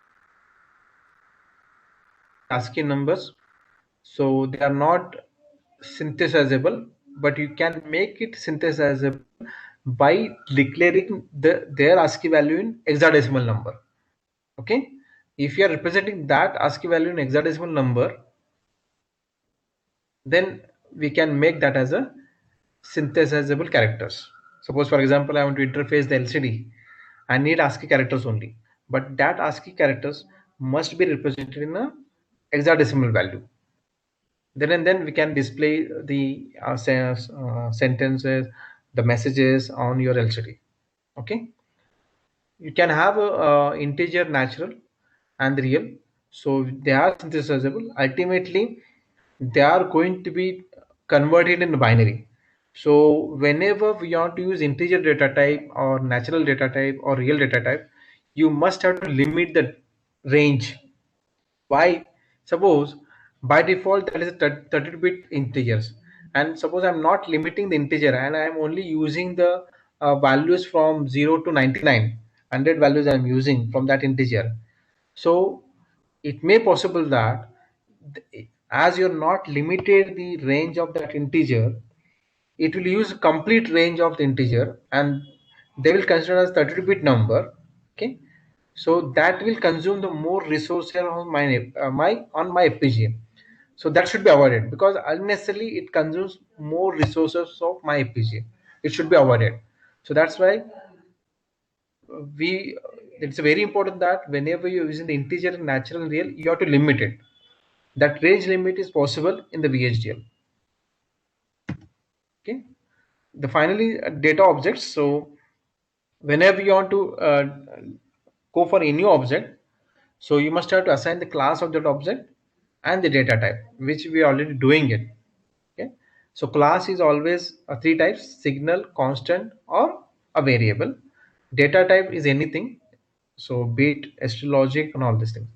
ASCII numbers, so they are not synthesizable, but you can make it synthesizable by declaring their ASCII value in hexadecimal number. Okay, if you are representing that ASCII value in hexadecimal number, then we can make that as a synthesizable characters. Suppose, for example, I want to interface the LCD. I need ASCII characters only, but that ASCII characters must be represented in a hexadecimal value. Then and then we can display the sentences, the messages on your LCD. Okay, you can have a integer, natural, and real. So they are synthesizable. Ultimately, they are going to be converted in binary. So whenever we want to use integer data type or natural data type or real data type, you must have to limit the range. Why? Suppose by default that is 32-bit integers, and suppose I'm not limiting the integer and I'm only using the values from 0 to 99, 100 values I'm using from that integer. So it may possible that as you're not limited the range of that integer, it will use complete range of the integer, and they will consider as 32-bit number. Okay, so that will consume the more resources on my FPGA. So that should be avoided because unnecessarily it consumes more resources of my FPGA. It should be avoided. So that's why we it's very important that whenever you're using the integer and natural and real, you have to limit it. That range limit is possible in the VHDL. Okay, the finally data objects. So whenever you want to go for a new object, so you must have to assign the class of that object and the data type, which we are already doing it. Okay, so class is always three types: signal, constant, or a variable. Data type is anything, so bit, ST logic, and all these things.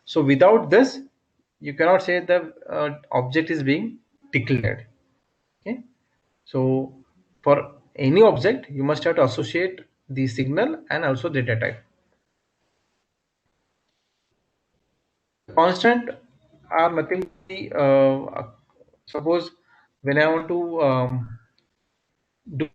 So without this, you cannot say the object is being declared. Okay, so for any object, you must have to associate the signal and also data type. Constant are nothing. Suppose when I want to do,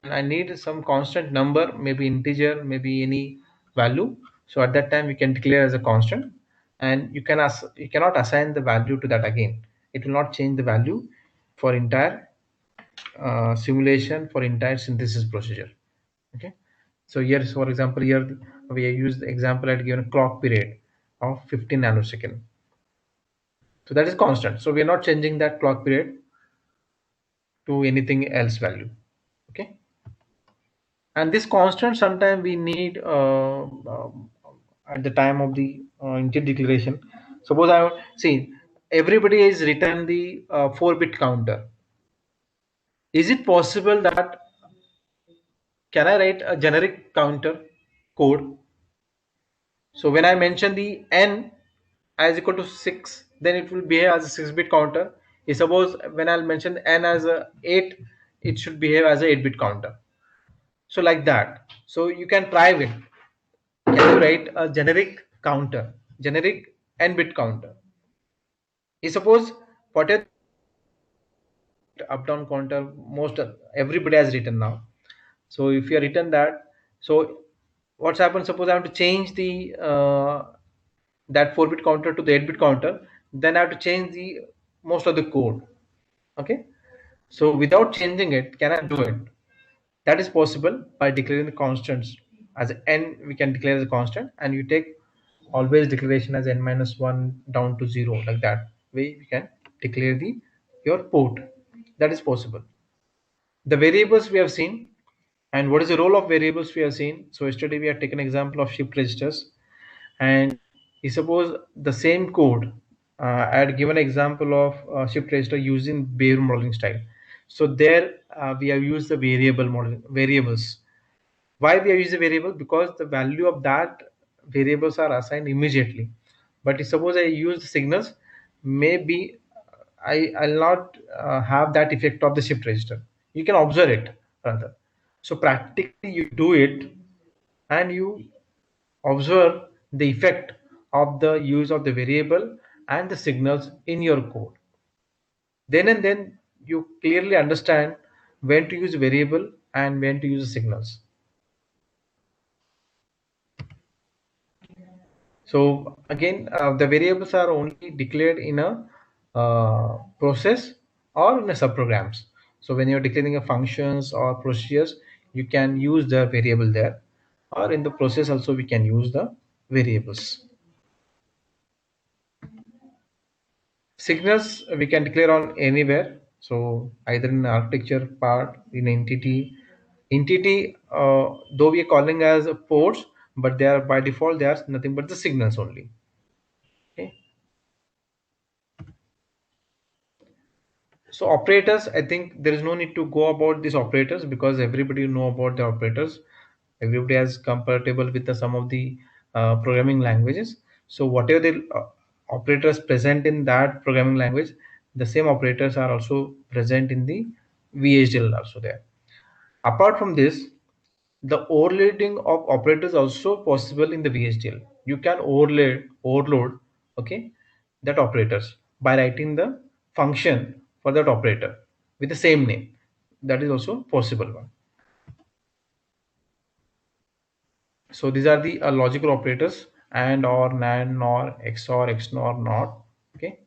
I need some constant number, maybe integer, maybe any value. So at that time, we can declare as a constant, and you cannot assign the value to that again. It will not change the value for entire simulation, for entire synthesis procedure. Okay, so here, for example, here we use the example at given a clock period of 15 nanosecond. So that is constant. So we are not changing that clock period to anything else value. Okay, and this constant sometimes we need at the time of the integer declaration. Suppose I see everybody is written the 4-bit counter. Is it possible that can I write a generic counter code? So when I mention the n as equal to 6, then it will behave as a 6-bit counter. Suppose when I'll mention n as a 8, it should behave as a 8-bit counter. So like that. So you can try it. Can you write a generic counter, generic n-bit counter? Suppose whatever up down counter everybody has written now. So if you have written that, so what's happened? Suppose I want to change the that 4-bit counter to the 8-bit counter, then I have to change the most of the code. Okay, so without changing it, can I do it? That is possible by declaring the constants as n. We can declare as a constant, and you take always declaration as n-1 down to 0, like that way we can declare the your port. That is possible. The variables we have seen, and what is the role of variables we have seen. So yesterday we have taken example of shift registers, and you suppose the same code I had given example of shift register using Bayes modeling style. So there we have used the variables. Why we have used the variable? Because the value of that variables are assigned immediately. But suppose I use the signals, maybe I'll not have that effect of the shift register. You can observe it rather. So practically you do it and you observe the effect of the use of the variable and the signals in your code. Then and then you clearly understand when to use variable and when to use the signals. So again, the variables are only declared in a process or in a subprograms. So when you're declaring a functions or procedures, you can use the variable there, or in the process also we can use the variables. Signals we can declare on anywhere. So either in architecture part, in entity, though we are calling as ports, but they are by default they are nothing but the signals only. Okay. So operators, I think there is no need to go about these operators because everybody know about the operators. Everybody has compatible with some of the programming languages. So whatever the operators present in that programming language, the same operators are also present in the VHDL also there. Apart from this, the overloading of operators also possible in the VHDL. You can overload, okay, that operators by writing the function for that operator with the same name. That is also possible one. So these are the logical operators: AND, OR, NAND, NOR, XOR, XNOR, NOT. Okay.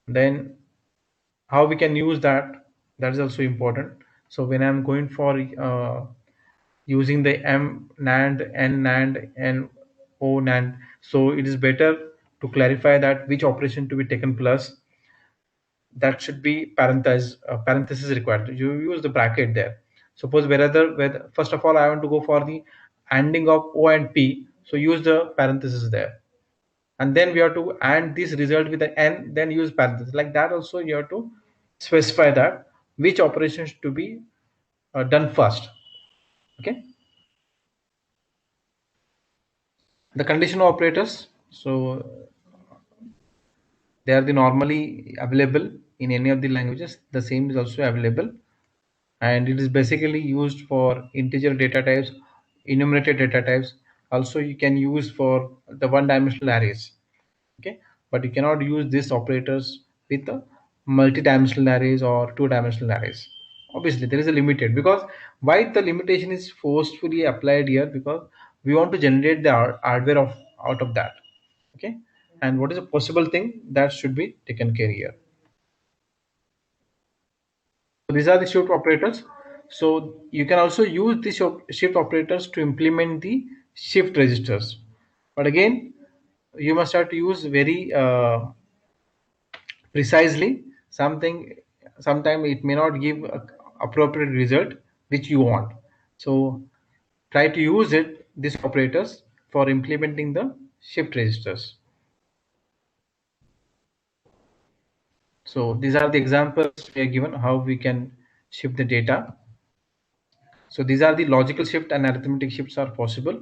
Then how we can use that, that is also important. So when I'm going for using the M NAND, N NAND, and O NAND, so it is better to clarify that which operation to be taken plus, that should be parenthesis required. You use the bracket there. Suppose whether first of all I want to go for the ANDing of O and P, so use the parenthesis there, and then we have to AND this result with the N, then use parenthesis. Like that also you have to specify that which operations to be done first. Okay. The conditional operators, so they are the normally available in any of the languages. The same is also available, and it is basically used for integer data types, enumerated data types. Also you can use for the one-dimensional arrays. Okay, but you cannot use these operators with the multi-dimensional arrays or two-dimensional arrays. Obviously there is a limited, because why the limitation is forcefully applied here, because we want to generate the hardware of out of that. Okay, and what is a possible thing that should be taken care here. So these are the shift operators. So you can also use these shift operators to implement the shift registers, but again you must have to use very precisely. Sometimes it may not give a appropriate result which you want. So try to use these operators for implementing the shift registers. So these are the examples we are given how we can shift the data. So these are the logical shift and arithmetic shifts are possible.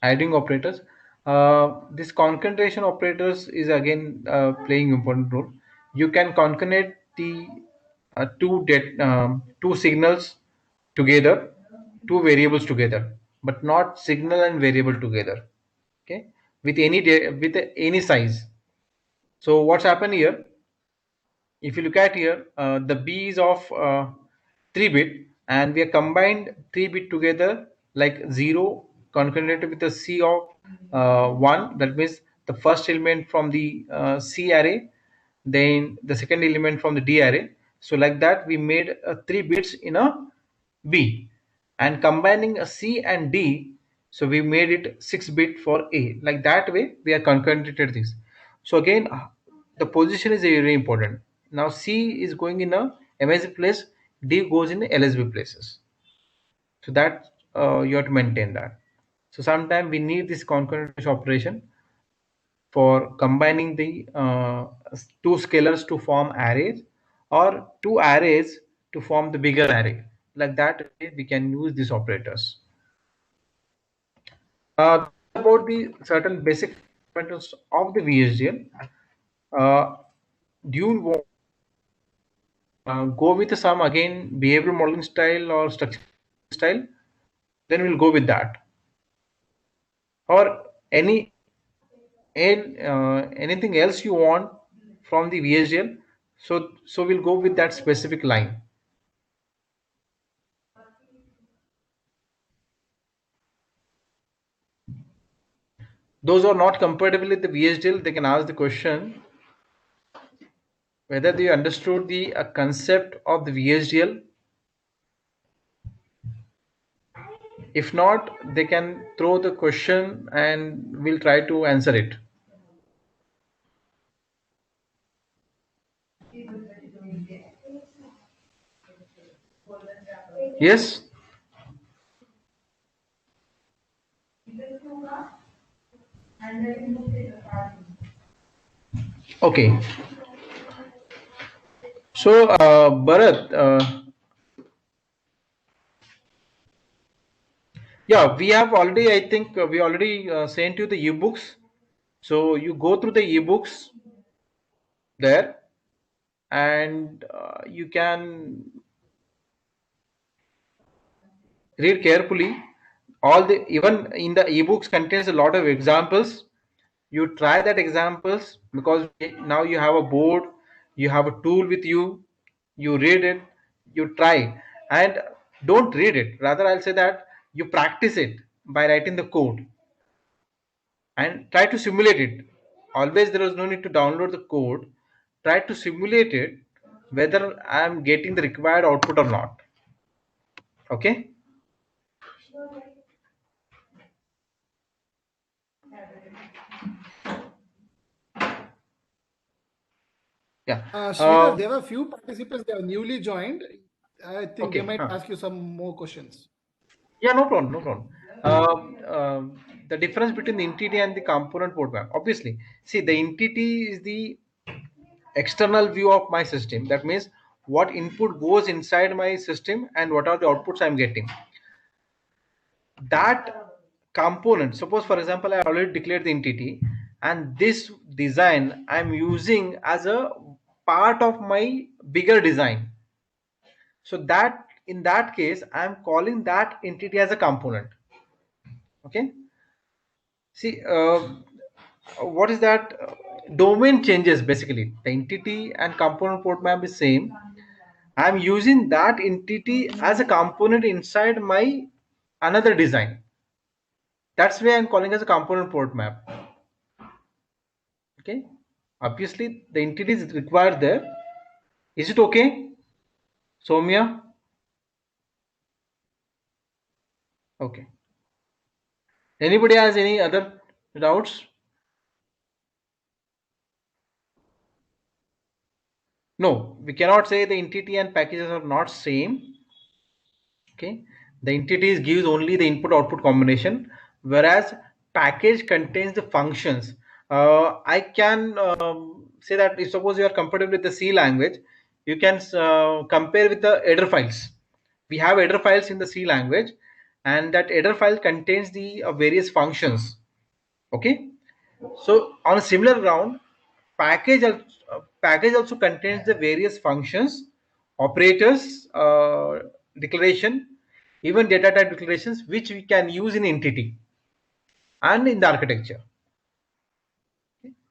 Adding operators. This concatenation operators is again playing important role. You can concatenate the two signals together, two variables together, but not signal and variable together. Okay, with any size. So what's happened here? If you look at here, the B is of 3-bit, and we are combined 3-bit together, like 0 concatenated with the C of 1. That means the first element from the C array, then the second element from the D array. So like that we made 3 bits in a B, and combining a C and D, so we made it 6-bit for A. Like that way we are concatenated this. So again the position is very important. Now C is going in a MSB place, D goes in LSB places. So that you have to maintain that. So sometimes we need this concatenation operation for combining the two scalars to form arrays, or two arrays to form the bigger array. Like that we can use these operators. About the certain basic fundamentals of the VHDL. Do you want go with some again behavioral modeling style or structure style? Then we'll go with that. Or anything else you want from the VHDL. So we'll go with that specific line. Those who are not compatible with the VHDL, they can ask the question whether they understood the concept of the VHDL. If not, they can throw the question and we'll try to answer it. Yes? Okay. So, Bharat, yeah, we have already, I think we already sent you the ebooks. So you go through the ebooks there, and you can read carefully. Even in the ebooks contains a lot of examples. You try that examples, because now you have a board, you have a tool with you, you read it, you try, and don't read it. Rather, I'll say that you practice it by writing the code and try to simulate it. Always there is no need to download the code. Try to simulate it whether I'm getting the required output or not. Okay. Yeah. Sridhar, there were a few participants, they are newly joined. I think Okay, they might ask you some more questions. Yeah, no problem, no problem. The difference between the entity and the component port map. Obviously, see, the entity is the external view of my system. That means what input goes inside my system and what are the outputs I'm getting. That component, suppose for example, I already declared the entity, and this design I'm using as a part of my bigger design. So that in that case, I'm calling that entity as a component. Okay. See, what is that? Domain changes basically. The entity and component port map is same. I'm using that entity as a component inside my another design. That's why I'm calling as a component port map. Okay. Obviously, the entity is required there. Is it okay, Soumya? Okay. Anybody has any other doubts? No, we cannot say the entity and packages are not same. Okay, the entities gives only the input output combination, whereas package contains the functions. I can say that if suppose you are compatible with the C language, you can compare with the header files. We have header files in the C language, and that header file contains the various functions. Okay, so on a similar ground, package also contains the various functions, operators, declaration, even data type declarations, which we can use in entity and in the architecture.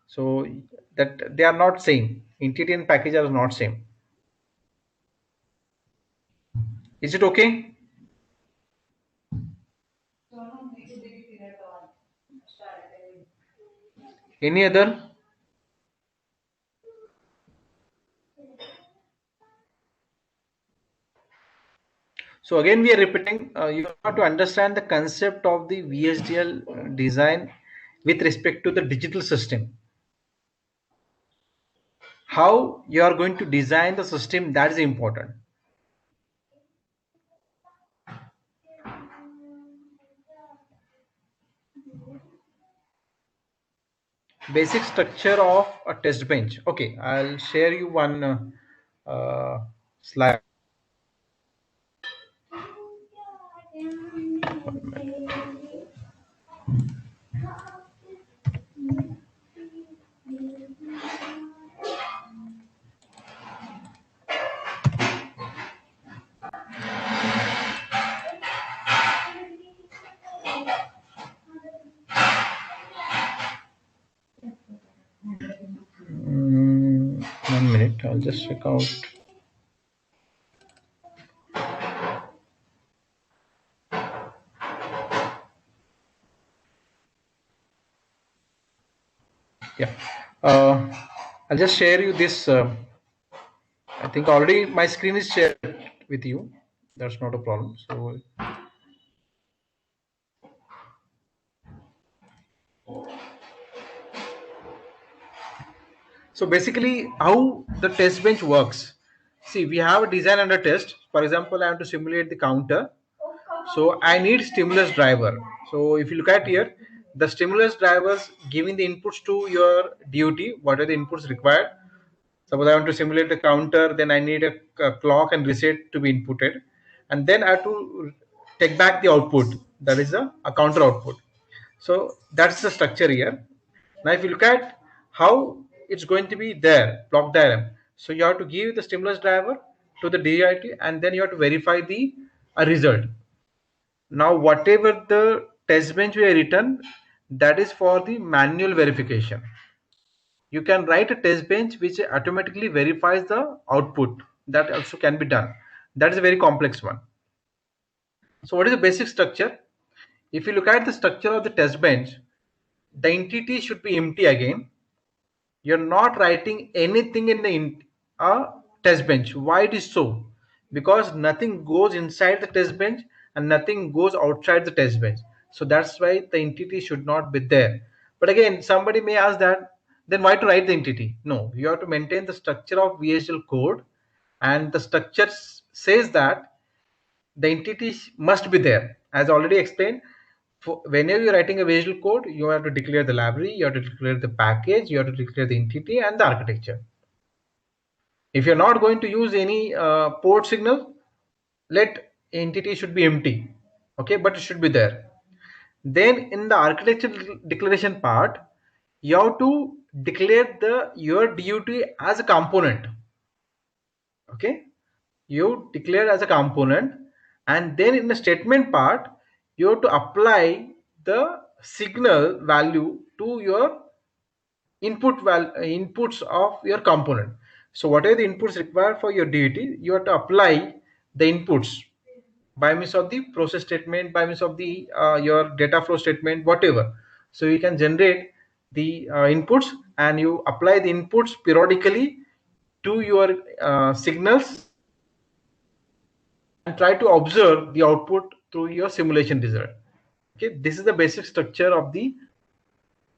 So that they are not same. Entity and package are not same. Is it okay? Any other? So again, we are repeating, you have to understand the concept of the VHDL design with respect to the digital system. How you are going to design the system, that is important. Basic structure of a test bench. Okay, I'll share you one slide. One minute, I'll just check out. Yeah, I'll just share you this. I think already my screen is shared with you. That's not a problem. So basically, how the test bench works. See, we have a design under test. For example, I want to simulate the counter. So I need stimulus driver. So if you look at here, the stimulus drivers giving the inputs to your DUT, what are the inputs required? Suppose I want to simulate the counter, then I need a clock and reset to be inputted. And then I have to take back the output, that is a counter output. So that's the structure here. Now if you look at how it's going to be there, block diagram. So you have to give the stimulus driver to the DIT, and then you have to verify the result. Now whatever the test bench we have written, that is for the manual verification. You can write a test bench which automatically verifies the output. That also can be done. That is a very complex one. So what is the basic structure? If you look at the structure of the test bench, the entity should be empty again. You're not writing anything in the test bench. Why it is so? Because nothing goes inside the test bench and nothing goes outside the test bench. So that's why the entity should not be there. But again, somebody may ask that, then why to write the entity? No, you have to maintain the structure of VHDL code, and the structure says that the entity must be there. As already explained, whenever you're writing a VHDL code, you have to declare the library, you have to declare the package, you have to declare the entity and the architecture. If you're not going to use any port signal, let entity should be empty, okay, but it should be there. Then in the architecture declaration part, you have to declare your DUT as a component, okay. You declare as a component, and then in the statement part, you have to apply the signal value to your inputs of your component. So whatever the inputs required for your DUT, you have to apply the inputs by means of the process statement, by means of the your data flow statement, whatever. So you can generate the inputs, and you apply the inputs periodically to your signals, and try to observe the output through your simulation result. Okay, this is the basic structure of the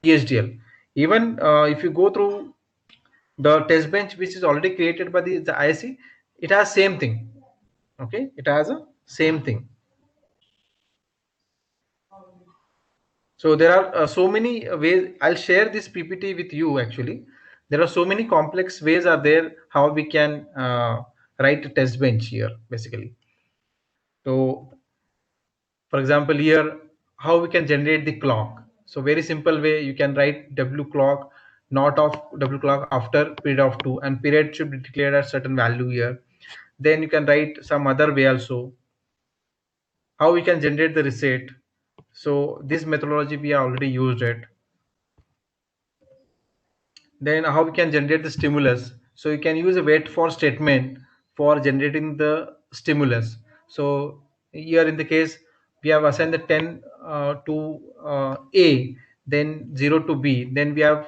VHDL. Even if you go through the test bench which is already created by the ISE, it has same thing. Okay, it has a same thing. So there are so many ways. I'll share this PPT with you. Actually, there are so many complex ways are there how we can write a test bench here basically. So for example, here how we can generate the clock. So very simple way, you can write W clock, not of W clock after period of 2, and period should be declared at certain value here. Then you can write some other way also, how we can generate the reset. So this methodology we already used it. Then how we can generate the stimulus. So you can use a wait for statement for generating the stimulus. So here in the case, we have assigned the 10 to A, then 0 to B, then we have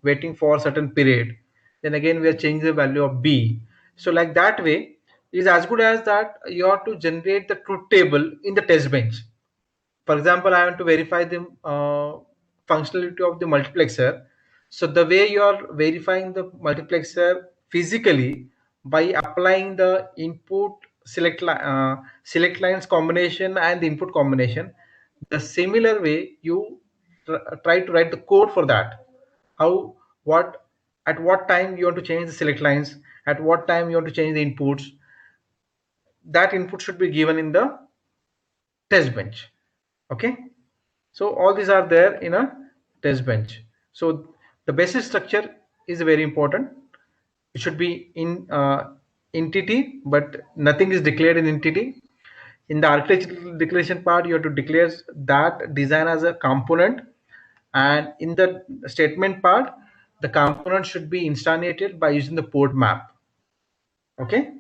waiting for a certain period, then again we are changing the value of B. So like that way is as good as that you have to generate the truth table in the test bench. For example, I want to verify the functionality of the multiplexer. So the way you are verifying the multiplexer physically by applying the input select lines combination and the input combination, the similar way you try to write the code for that. How, what, at what time you want to change the select lines, at what time you want to change the inputs. That input should be given in the test bench. Okay, so all these are there in a test bench. So the basic structure is very important. It should be in entity, but nothing is declared in entity. In the architecture declaration part, you have to declare that design as a component, and in the statement part, the component should be instantiated by using the port map. Okay,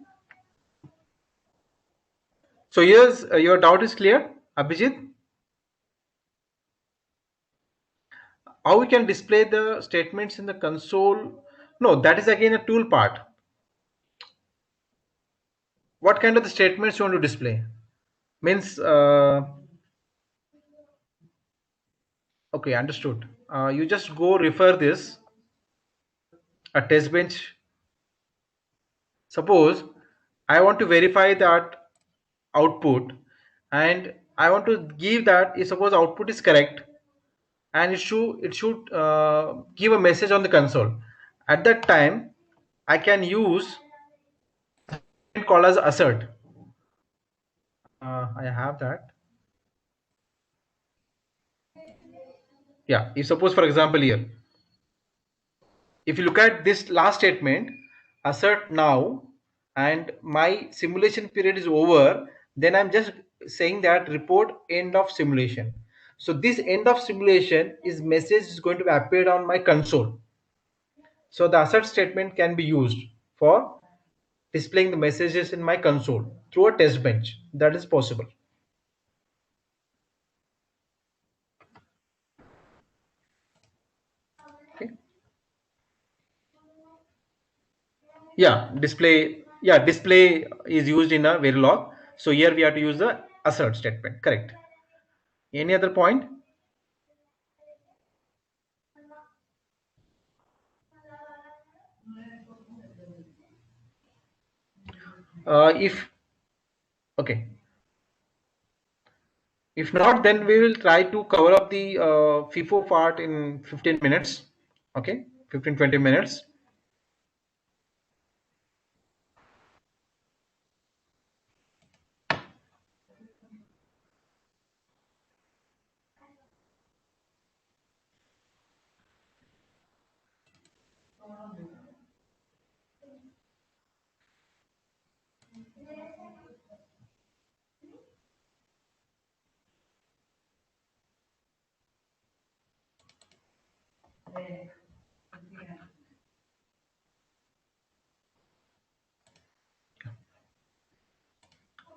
so here's your doubt is clear, Abhijit? How we can display the statements in the console? No, that is again a tool part. What kind of the statements you want to display? Means okay, understood. You just go refer this a test bench. Suppose I want to verify that output, and I want to give that if suppose output is correct, and it should give a message on the console. At that time, I can use call as assert. I have that. Yeah, if suppose for example here, if you look at this last statement, assert now, and my simulation period is over, then I'm just saying that report end of simulation. So this end of simulation is message is going to appear on my console. So the assert statement can be used for displaying the messages in my console through a test bench. That is possible. Okay. Yeah, display is used in a Verilog. So here we have to use the assert statement. Correct. Any other point? If okay, if not, then we will try to cover up the FIFO part in 15 minutes. Okay, 15-20 minutes.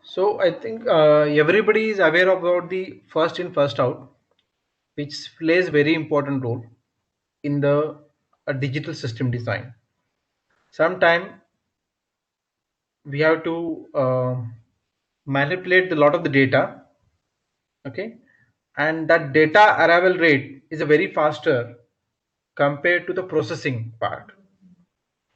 So I think everybody is aware about the first in first out, which plays very important role in the digital system design. Sometime we have to manipulate a lot of the data, okay, and that data arrival rate is a very faster compared to the processing part.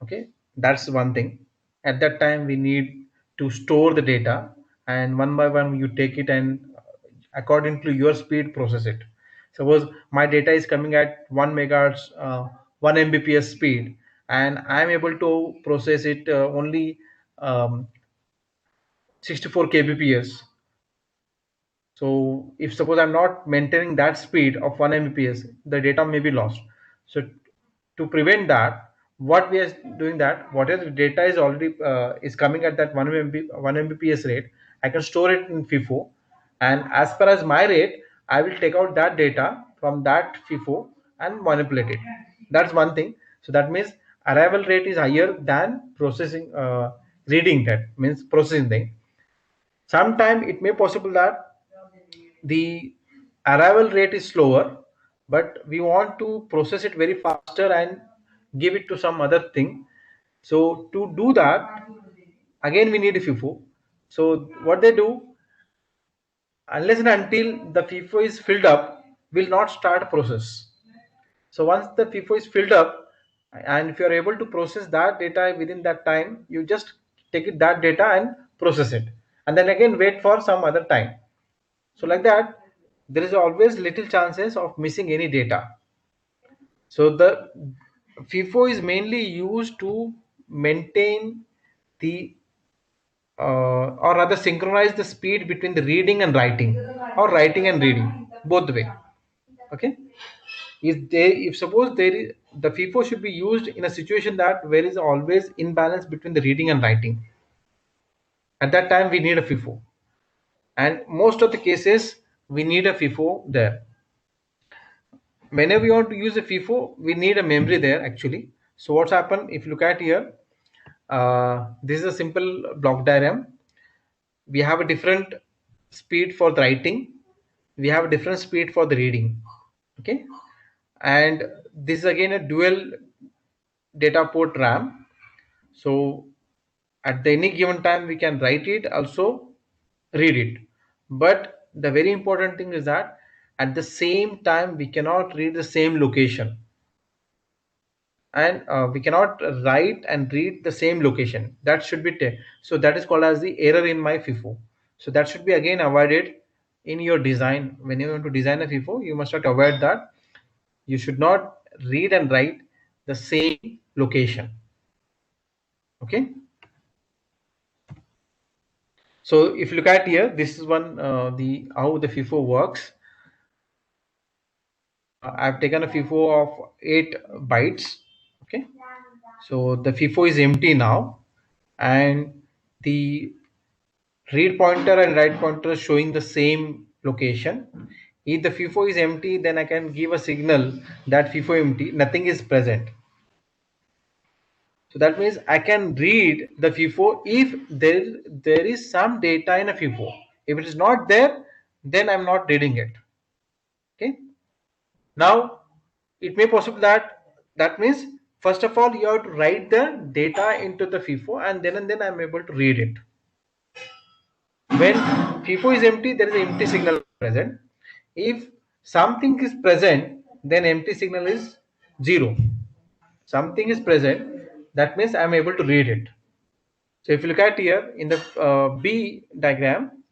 Okay, that's one thing. At that time we need to store the data, and one by one you take it and according to your speed process it. Suppose my data is coming at 1 megahertz 1 mbps speed, and I am able to process it only 64 kbps. So if suppose I'm not maintaining that speed of 1 mbps, the data may be lost. So to prevent that, what we are doing, that whatever data is already is coming at that 1 mbps rate, I can store it in FIFO, and as per as my rate, I will take out that data from that FIFO and manipulate it. That's one thing. So that means arrival rate is higher than processing reading, that means processing thing. Sometime it may possible that the arrival rate is slower, but we want to process it very faster and give it to some other thing. So to do that, again we need a FIFO. So what they do, unless and until the FIFO is filled up, will not start process. So once the FIFO is filled up, and if you are able to process that data within that time, you just take it, that data, and process it, and then again wait for some other time. So like that, there is always little chances of missing any data. So the FIFO is mainly used to maintain the or rather synchronize the speed between the reading and writing, or writing and reading, both the way. Okay. If suppose there is, the FIFO should be used in a situation that there is always imbalance between the reading and writing. At that time we need a FIFO, and most of the cases we need a FIFO there. Whenever we want to use a FIFO, we need a memory there actually. So what's happened, if you look at here, this is a simple block diagram. We have a different speed for the writing, we have a different speed for the reading. Okay, and this is again a dual data port RAM. So at any given time we can write it, also read it. But the very important thing is that at the same time we cannot read the same location, and we cannot write and read the same location. That should be so that is called as the error in my FIFO. So that should be again avoided in your design. When you want to design a FIFO, you must not avoid that. You should not read and write the same location. Okay. So if you look at here, this is one the how the FIFO works. I've taken a FIFO of 8 bytes. Okay, so the FIFO is empty now, and the read pointer and write pointer is showing the same location. If the FIFO is empty, then I can give a signal that FIFO empty, nothing is present. So that means I can read the FIFO if there is some data in a FIFO. If it is not there, then I'm not reading it. Okay. Now it may possible that means first of all you have to write the data into the FIFO and then I'm able to read it. When FIFO is empty, there is an empty signal present. If something is present, then empty signal is 0. Something is present, that means I am able to read it. So if you look at here in the B diagram,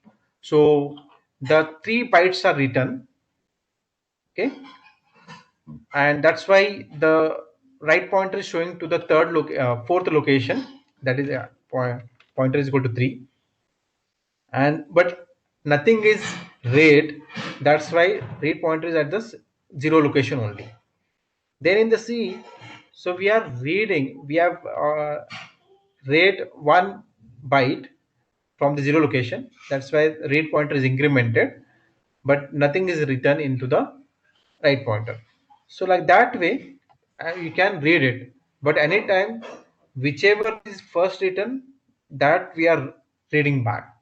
so the 3 bytes are written, okay, and that's why the right pointer is showing to the fourth location, that is pointer is equal to 3, and but nothing is read, that's why read pointer is at the 0 location only. Then in the C, so we are reading, we have read 1 byte from the 0 location, that's why read pointer is incremented, but nothing is written into the right pointer. So like that way you can read it, but anytime whichever is first written, that we are reading back.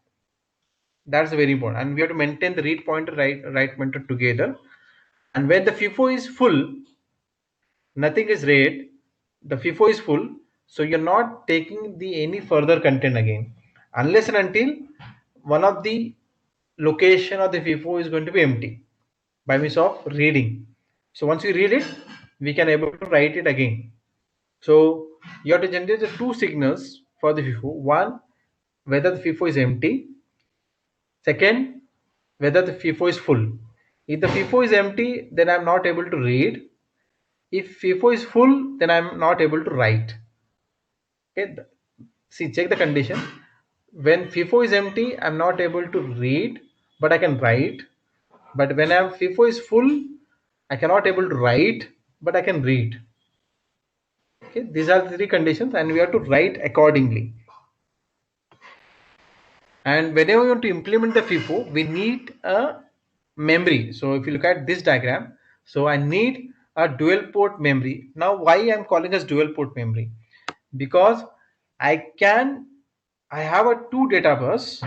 That's very important, and we have to maintain the read pointer right pointer together. And when the FIFO is full, nothing is read, the FIFO is full, so you're not taking the any further content again, unless and until one of the location of the FIFO is going to be empty by means of reading. So once you read it, we can able to write it again. So you have to generate the 2 signals for the FIFO. One, whether the FIFO is empty. Second, whether the FIFO is full. If the FIFO is empty, then I'm not able to read. If FIFO is full, then I'm not able to write. Okay, see, check the condition. When FIFO is empty, I'm not able to read, but I can write. But when FIFO is full, I cannot able to write, but I can read. Okay, these are the 3 conditions, and we have to write accordingly. And whenever we want to implement the FIFO, we need a memory. So if you look at this diagram, so I need a dual port memory. Now why I'm calling as dual port memory? Because I have a 2 data bus.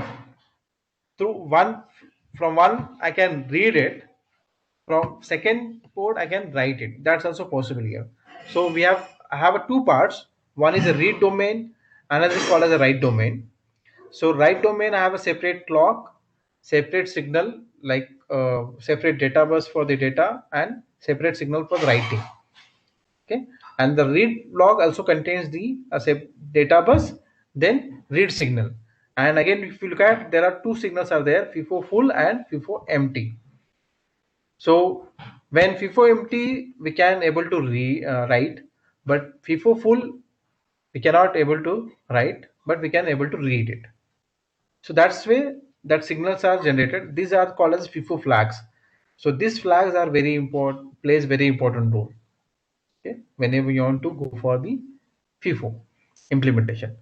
From one I can read it, from second port I can write it. That's also possible here. So I have a 2 parts. One is a read domain, another is called as a write domain. So write domain, I have a separate clock, separate signal, like separate data bus for the data and separate signal for the writing. Okay, and the read log also contains the data bus, then read signal. And again, if you look at, there are 2 signals are there, FIFO full and FIFO empty. So when FIFO empty, we can able to write, but FIFO full, we cannot able to write, but we can able to read it. So that's way that signals are generated. These are called as FIFO flags. So these flags are very important, plays very important role. Okay, whenever you want to go for the FIFO implementation.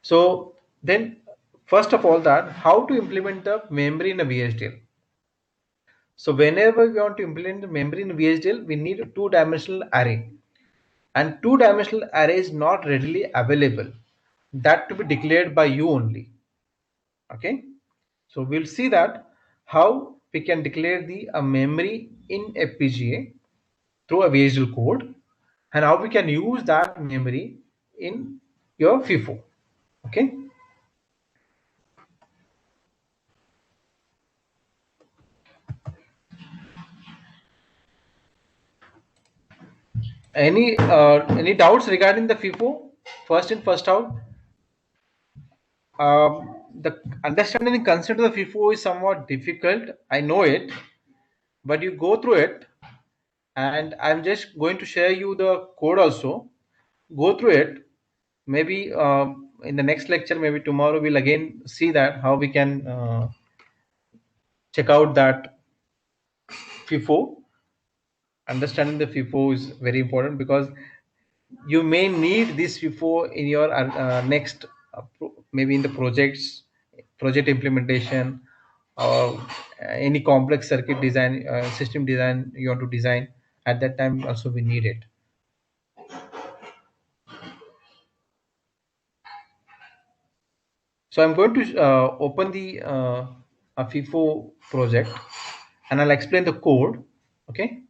So then, first of all, that how to implement the memory in a VHDL. So whenever we want to implement the memory in VHDL, we need a 2-dimensional array, and 2-dimensional array is not readily available. That to be declared by you only. Okay, so we'll see that how we can declare the memory in FPGA through a VHDL code, and how we can use that memory in your FIFO. Okay. Any doubts regarding the FIFO? First in, first out. The understanding and concept of the FIFO is somewhat difficult. I know it, but you go through it, and I'm just going to share you the code also. Go through it. Maybe in the next lecture, maybe tomorrow, we'll again see that how we can check out that FIFO. Understanding the FIFO is very important, because you may need this FIFO in your next maybe in the project implementation, or any complex circuit design, system design you want to design. At that time also we need it. So I'm going to open the a FIFO project, and I'll explain the code. Okay.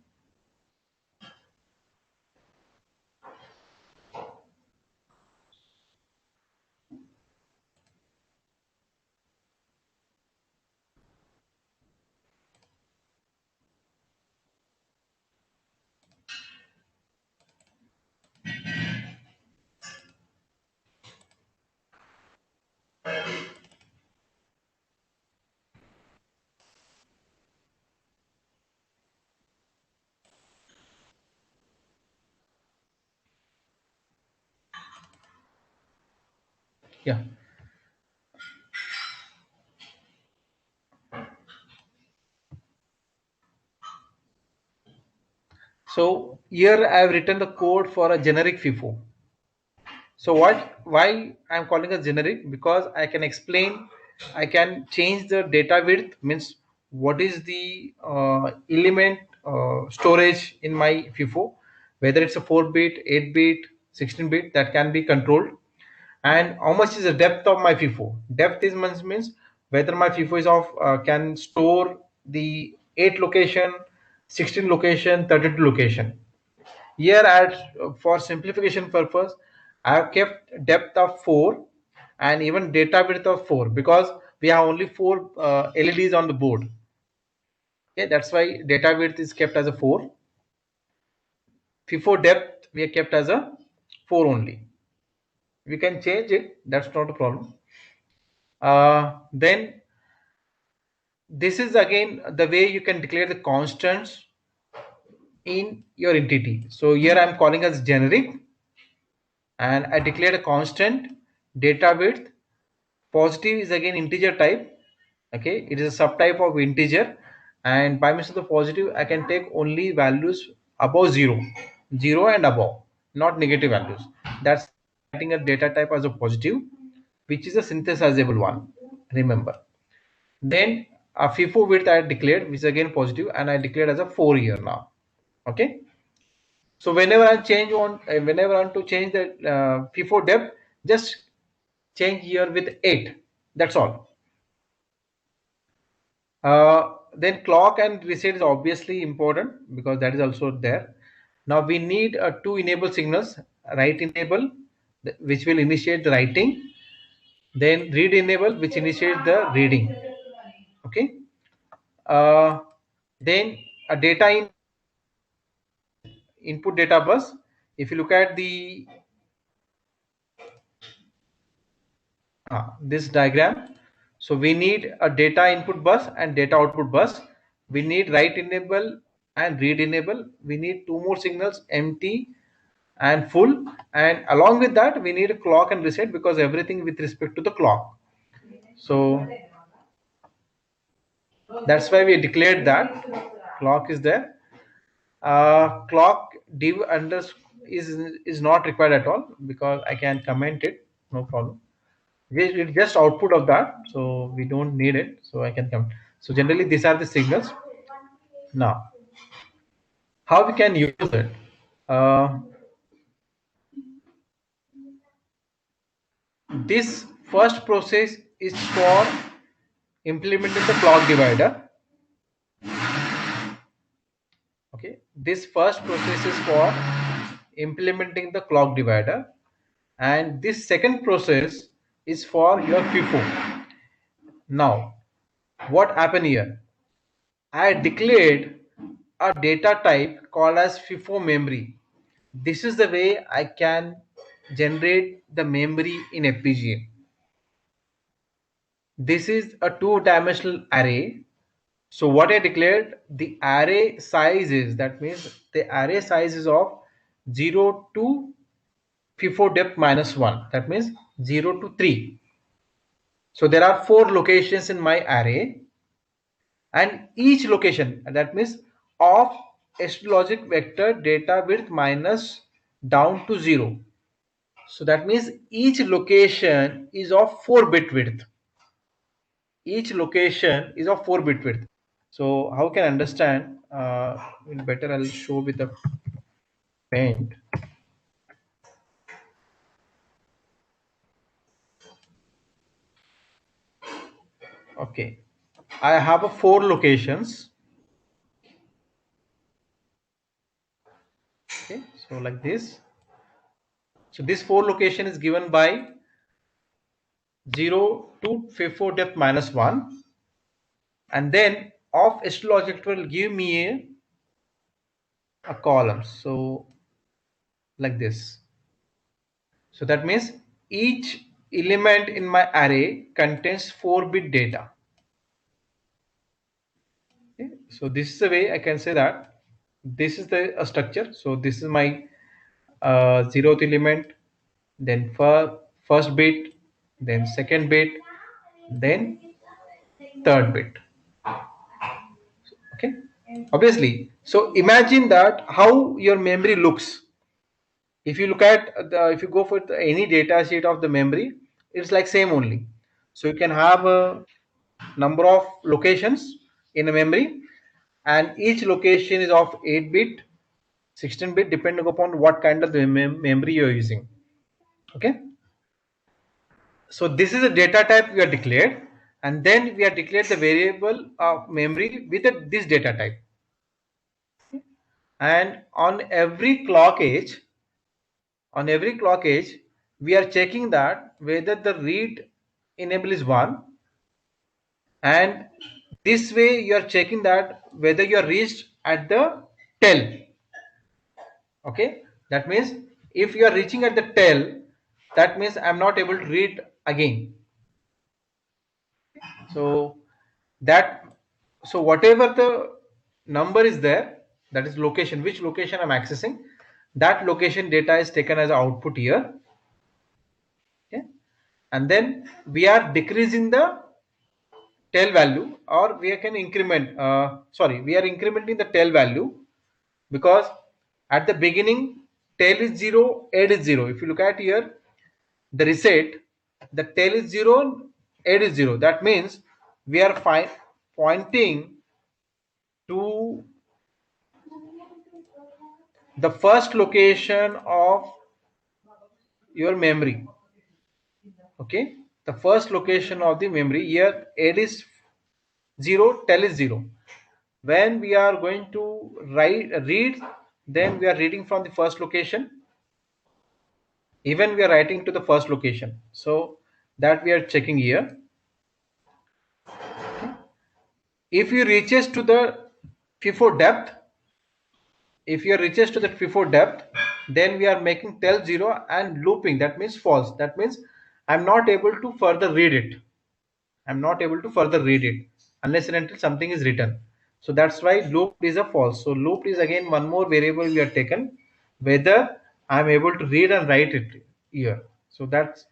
Yeah. So here I have written the code for a generic FIFO. So why I'm calling it generic? Because I can explain, I can change the data width, means what is the element storage in my FIFO, whether it's a 4-bit, 8-bit, 16-bit, that can be controlled. And how much is the depth of my FIFO? Depth is means whether my FIFO is of can store the 8 location, 16 location, 32 location. Here at for simplification purpose, I have kept depth of 4 and even data width of 4, because we have only 4 LEDs on the board. Okay, that's why data width is kept as a 4. FIFO depth we are kept as a 4 only. We can change it, that's not a problem. Then this is again the way you can declare the constants in your entity. So here I'm calling as generic, and I declared a constant data width. Positive is again integer type. Okay, it is a subtype of integer, and by means of the positive I can take only values above 0 and above, not negative values. That's writing a data type as a positive, which is a synthesizable one, remember. Then a FIFO width I declared, which is again positive, and I declared as a 4 here now. Okay, so whenever I change on whenever I want to change the FIFO depth, just change here with 8, that's all. Then clock and reset is obviously important, because that is also there. Now we need 2 enable signals: write enable, which will initiate the writing, then read enable, which initiates the reading. Okay, then a data input data bus. If you look at the this diagram, so we need a data input bus and data output bus. We need write enable and read enable. We need 2 more signals, empty and full, and along with that we need a clock and reset, because everything with respect to the clock. So that's why we declared that clock is there. Clock div under is not required at all, because I can comment it, no problem. It's just output of that, so we don't need it, so I can come. So generally these are the signals. Now how we can use it? This first process is for implementing the clock divider. Okay, this first process is for implementing the clock divider, and this second process is for your FIFO. Now what happened here? I declared a data type called as FIFO memory. This is the way I can generate the memory in FPGA. This is a 2-dimensional array. So what I declared, the array size is, that means the array size is of 0 to FIFO depth -1. That means 0 to 3. So there are 4 locations in my array, and each location, that means of logic vector data width minus down to 0. So that means each location is of 4-bit width. Each location is of 4-bit width. So how can I understand? Better I'll show with the paint. Okay, I have a 4 locations. Okay, so like this. So this 4 location is given by 0 to FIFO depth minus 1, and then of logic will give me a column. So like this. So that means each element in my array contains 4-bit data. Okay? So this is the way I can say that this is the structure. So this is my 0th element, then first bit, then second bit, then third bit. Okay, obviously. So imagine that how your memory looks. If you look at if you go for any data sheet of the memory, it's like same only. So you can have a number of locations in a memory, and each location is of 8-bit, 16-bit, depending upon what kind of memory you're using. Okay, so this is a data type we are declared, and then we are declared the variable of memory with this data type. And on every clock edge, we are checking that whether the read enable is 1, and this way you are checking that whether you are reached at the tell. Okay, that means if you are reaching at the tell, that means I'm not able to read again. So whatever the number is there, that is location, which location I'm accessing, that location data is taken as output here. Okay, and then we are decreasing the tell value, or we can increment we are incrementing the tell value, because at the beginning tell is 0, add is 0. If you look at here, the reset, the tell is 0, add is 0. That means we are pointing to the first location of your memory. Okay, the first location of the memory. Here add is 0, tell is 0. When we are going to read, then we are reading from the first location. Even we are writing to the first location, so that we are checking here. If you reaches to the FIFO depth, then we are making tell 0 and looping. That means false. That means I'm not able to further read it. Unless and until something is written. So that's why looped is a false. So looped is again one more variable we are taken, whether I'm able to read and write it here. So that's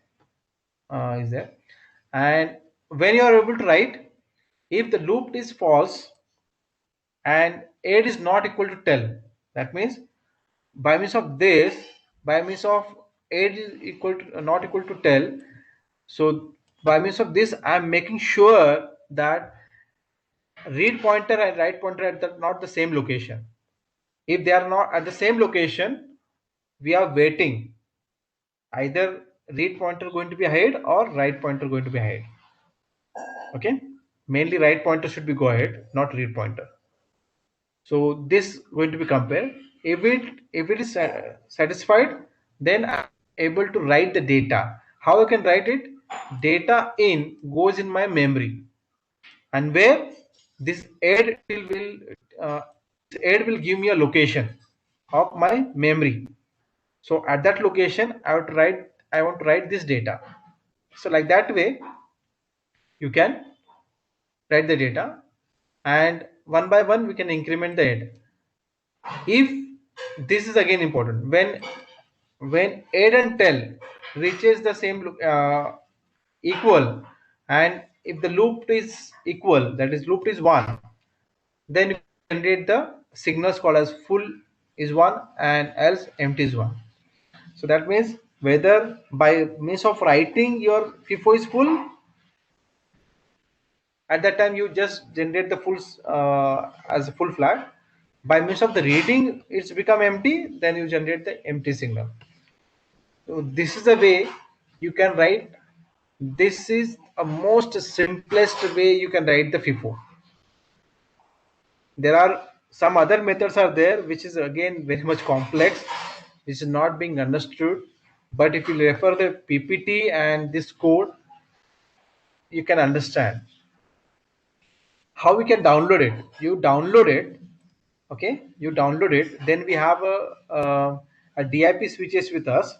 is there. And when you are able to write, if the looped is false and add is not equal to tell, that means by means of add is not equal to tell. So by means of this, I'm making sure that read pointer and write pointer are not the same location. If they are not at the same location, we are waiting. Either read pointer going to be ahead or write pointer going to be ahead. Okay, mainly write pointer should be go ahead, not read pointer. So this going to be compared. If it is satisfied, then I'm able to write the data. How I can write it? Data in goes in my memory, and where this add will give me a location of my memory. So at that location, I want to write this data. So like that way, you can write the data, and one by one we can increment the add. If this is again important, when add and tell reaches the same equal, and if the loop is equal, that is loop is 1, then you generate the signals called as full is 1 and else empty is 1. So that means whether by means of writing your FIFO is full, at that time you just generate the full as a full flag. By means of the reading it's become empty, then you generate the empty signal. So this is the way you can write. This is a most simplest way you can write the FIFO. There are some other methods are there, which is again very much complex, which is not being understood. But if you refer the PPT and this code, you can understand how we can download it. You download it, okay? You download it. Then we have a DIP switches with us.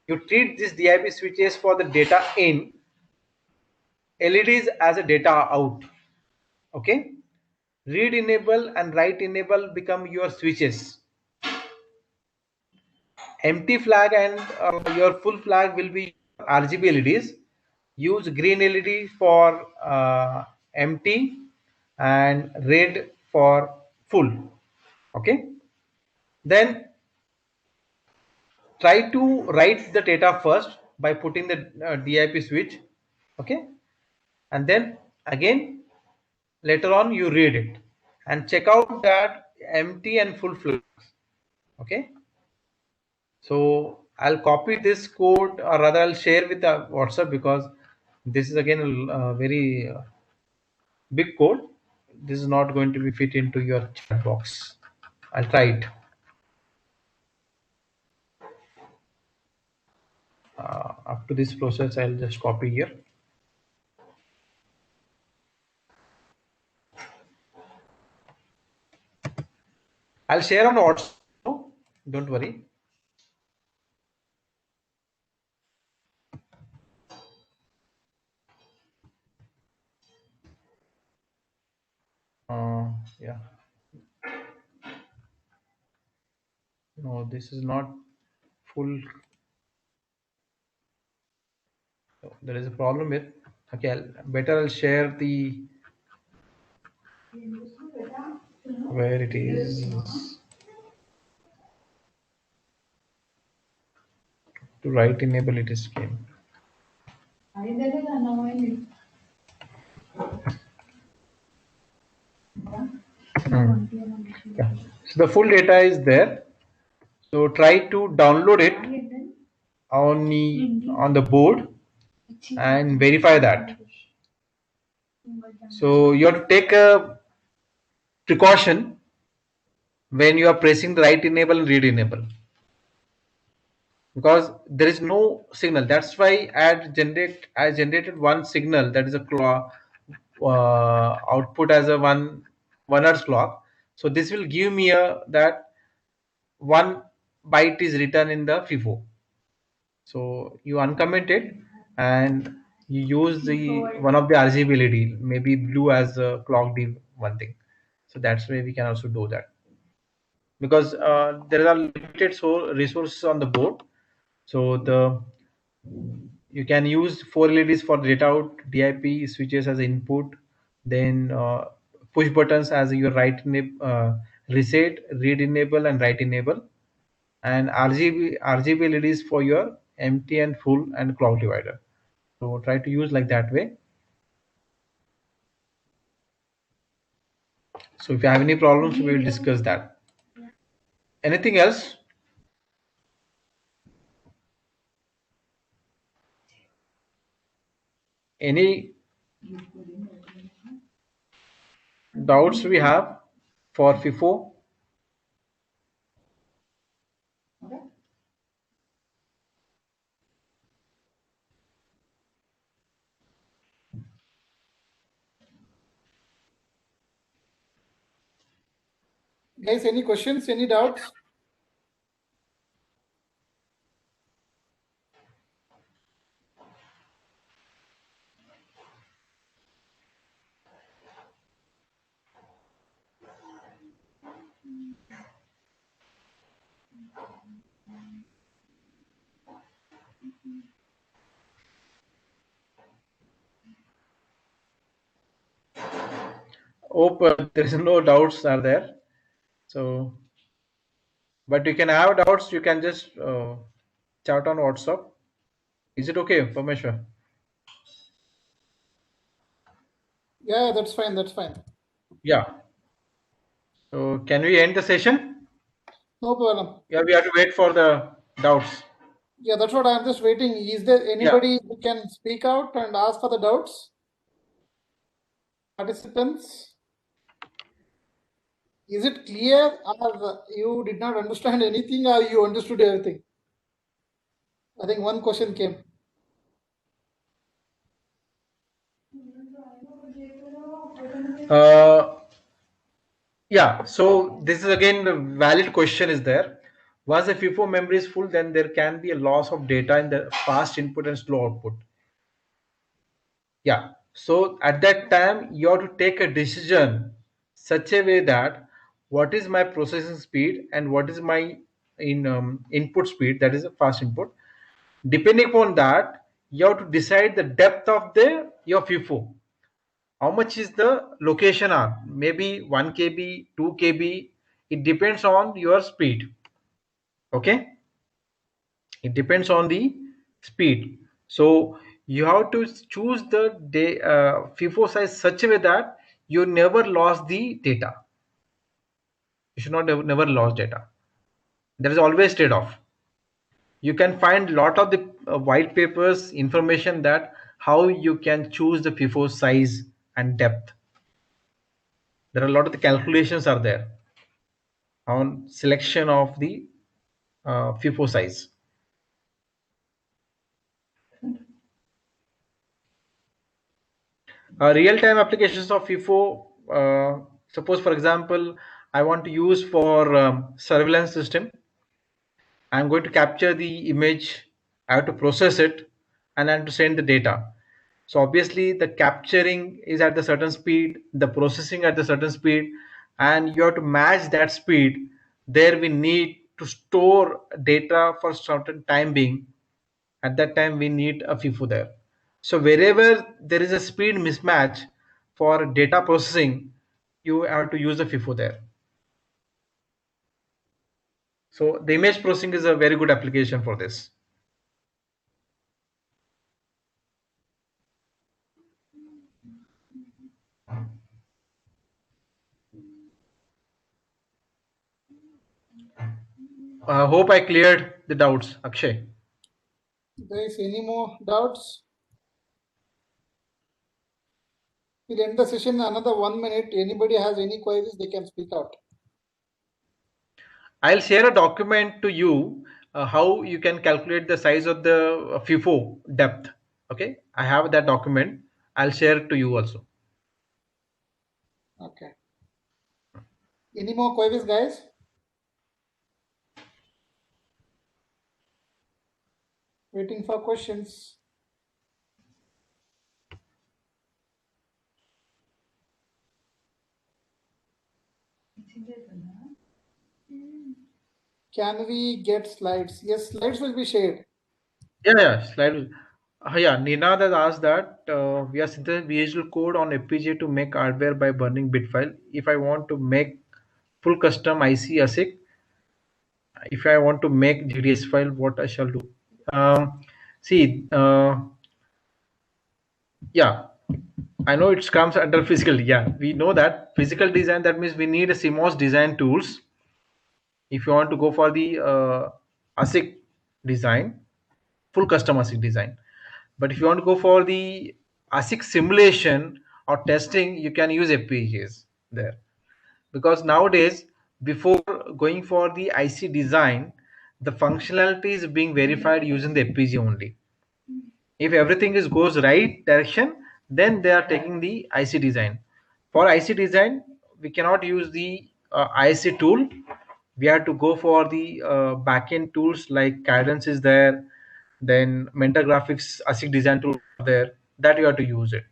You treat this DIP switches for the data in, LEDs as a data out, okay? Read enable and write enable become your switches. Empty flag and your full flag will be RGB LEDs. Use green LED for empty and red for full. Okay. Then try to write the data first by putting the DIP switch. Okay. And then again later on you read it and check out that empty and full flags. Okay. So I'll copy this code, or rather I'll share with the WhatsApp, because this is again a very big code. This is not going to be fit into your chat box. I'll try it. Up to this process, I'll just copy here. I'll share on WhatsApp. Don't worry. Yeah. No, this is not full. There is a problem with. Okay, I'll share the where it is. To write enable it is came. Yeah. So the full data is there. So try to download it on the board and verify that. So you have to take a precaution when you are pressing the write enable and read enable, because there is no signal. That's why I generated one signal, that is a clock output as a 1 Hz clock. So this will give me that 1 byte is written in the FIFO. So you uncomment it and you use the one of the RGB LED, maybe blue as a clock div, one thing. So that's why we can also do that, because there are limited resources on the board. So you can use 4 LEDs for data out, DIP switches as input, then push buttons as your reset, read enable and write enable, and RGB LEDs for your empty and full and clock divider. So try to use like that way. So if you have any problems, we will discuss that. Anything else? Any doubts we have for FIFO? Guys, any questions, any doubts? Hope there is no doubts are there. So, but you can have doubts, you can just chat on WhatsApp. Is it okay, Parmeshwar? Yeah, that's fine. That's fine. Yeah. So can we end the session? No problem. Yeah, we have to wait for the doubts. Yeah, that's what I'm just waiting. Is there anybody who can speak out and ask for the doubts? Participants? Is it clear, or you did not understand anything, or you understood everything? I think one question came. Yeah, so this is again the valid question is there. Once the FIFO memory is full, then there can be a loss of data in the fast input and slow output. Yeah, so at that time you have to take a decision such a way that what is my processing speed and what is my input speed, that is a fast input. Depending upon that, you have to decide the depth of your FIFO. How much is the location on? Maybe 1 KB, 2 KB. It depends on your speed. Okay, it depends on the speed. So you have to choose the FIFO size such a way that you never lost the data. You should not have never lost data. There is always trade-off. You can find lot of the white papers information that how you can choose the FIFO size and depth. There are a lot of the calculations are there on selection of the FIFO size. Real-time applications of FIFO, suppose for example, I want to use for surveillance system. I'm going to capture the image, I have to process it, and I have to send the data. So obviously the capturing is at a certain speed, the processing at a certain speed, and you have to match that speed. There we need to store data for certain time being. At that time we need a FIFO there. So wherever there is a speed mismatch for data processing, you have to use a FIFO there. So the image processing is a very good application for this. I hope I cleared the doubts, Akshay. Guys, any more doubts? We'll end the session in another 1 minute. Anybody has any queries, they can speak out. I'll share a document to you how you can calculate the size of the FIFO depth. Okay, I have that document. I'll share it to you also. Okay. Any more queries, guys? Waiting for questions. Can we get slides? Yes, slides will be shared. Yeah, slide. Yeah, Nina has asked that we are synthesizing visual code on FPGA to make hardware by burning bit file. If I want to make full custom IC ASIC, if I want to make GDS file, what I shall do? See, yeah, I know it comes under physical. Yeah, we know that physical design. That means we need a CMOS design tools. If you want to go for the ASIC design, full custom ASIC design. But if you want to go for the ASIC simulation or testing, you can use FPGAs there. Because nowadays, before going for the IC design, the functionality is being verified using the FPGA only. If everything is goes right direction, then they are taking the IC design. For IC design, we cannot use the IC tool. We have to go for the backend tools like Cadence is there, then Mentor Graphics ASIC design tool there, that you have to use it.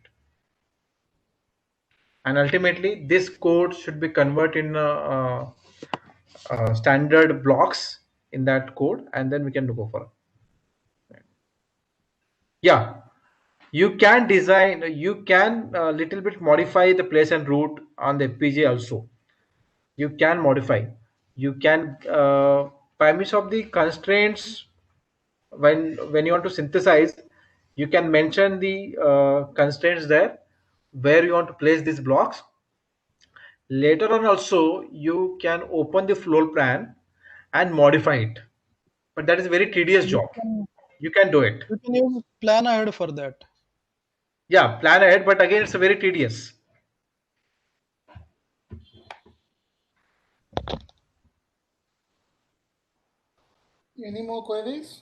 And ultimately, this code should be converted in standard blocks in that code, and then we can go for it. Yeah, you can design, you can little bit modify the place and route on the FPGA also. You can modify, you can permits of the constraints. When you want to synthesize, you can mention the constraints there where you want to place these blocks. Later on also, you can open the floor plan and modify it. but that is a very tedious You job. can You can do it. you can use plan ahead for that. Yeah, plan ahead, but again, it's a very tedious. Any more queries?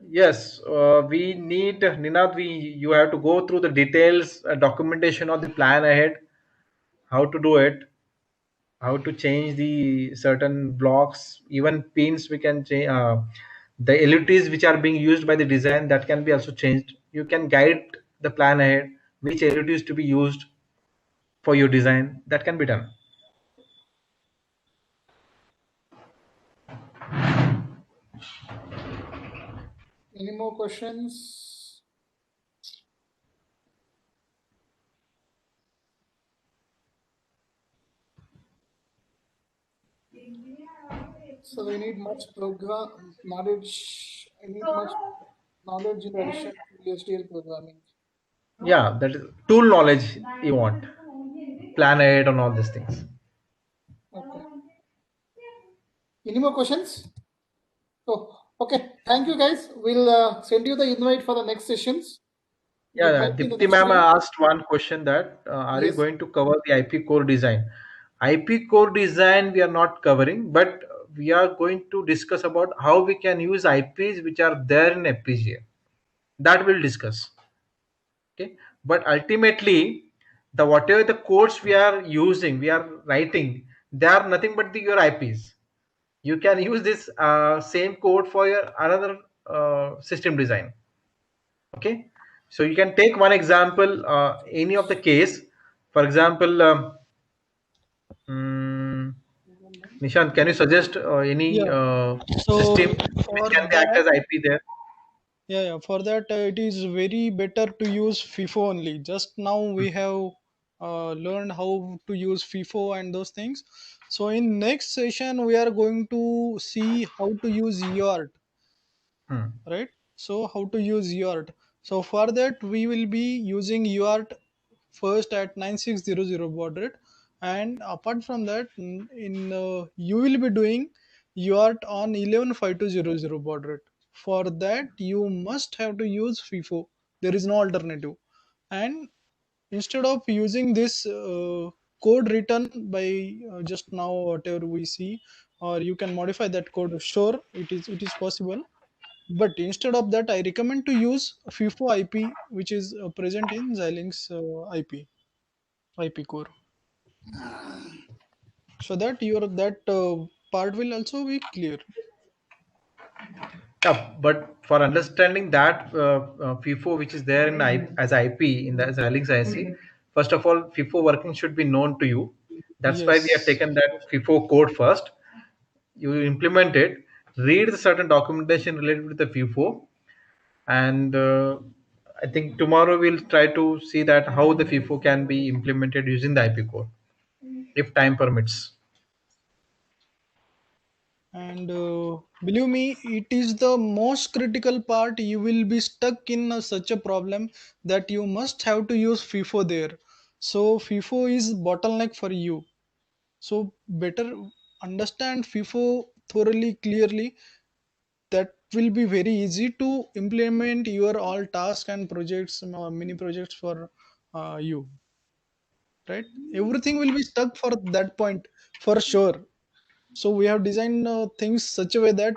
Yes, we need Ninad. You have to go through the details, documentation of the plan ahead, how to do it, how to change the certain blocks, even pins. We can change the LUTs which are being used by the design, that can be also changed. You can guide the plan ahead, which LUTs to be used for your design. That can be done. Any more questions? So we need much program knowledge. I need much knowledge in addition to STL programming. Yeah, that is tool knowledge you want, plan ahead and all these things. Okay. Any more questions? Oh, okay. Thank you, guys. We'll send you the invite for the next sessions. Yeah, It might be in the Dipti next ma'am week. asked one question that are you Yes. going to cover the IP core design? IP core design we are not covering, but we are going to discuss about how we can use IPs which are there in FPGA. That we'll discuss. Okay, but ultimately, the whatever the codes we are using, we are writing, they are nothing but your IPs. You can use this same code for your another system design. Okay, so you can take one example, any of the case. For example, Nishant, can you suggest any Yeah. system So which for can be act that, as IP there? yeah, for that it is very better to use FIFO only. Just now we have learned how to use FIFO and those things. So in next session we are going to see how to use UART, Hmm. right? So how to use UART. So for that we will be using UART first at 9600 baud rate, and apart from that you will be doing UART on 115200 baud rate. For that you must have to use FIFO. There is no alternative. And instead of using this code written by just now whatever we see, or you can modify that code, sure, it is possible, but instead of that I recommend to use FIFO IP, which is present in Xilinx IP core, so that your that part will also be clear. Yeah, but for understanding that FIFO which is there in as IP in the Xilinx IC, first of all, FIFO working should be known to you. That's why we have Yes. taken that FIFO code first. You implement it, read the certain documentation related with the FIFO, and I think tomorrow we'll try to see that how the FIFO can be implemented using the IP core, if time permits. And believe me, it is the most critical part. You will be stuck in such a problem that you must have to use FIFO there. So FIFO is bottleneck for you. So better understand FIFO thoroughly, clearly. That will be very easy to implement your all tasks and projects, mini projects for you. Right? Everything will be stuck for that point for sure. So we have designed things such a way that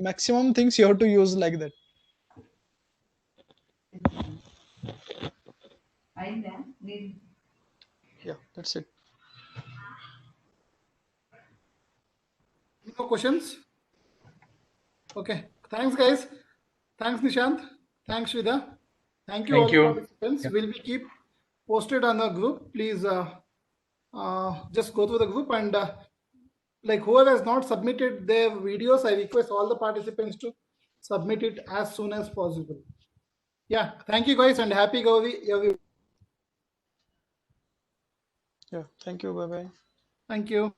maximum things you have to use like that. Yeah, that's it. Any more questions? Okay. Thanks, guys. Thanks, Nishant. Thanks, Shweta. Thank you, all Thank the you. participants. Yeah. Will be keep posted on the group. Please just go through the group and like whoever has not submitted their videos, I request all the participants to submit it as soon as possible. Yeah. Thank you, guys, and happy Gauri. Yeah, thank you. Bye bye. Thank you.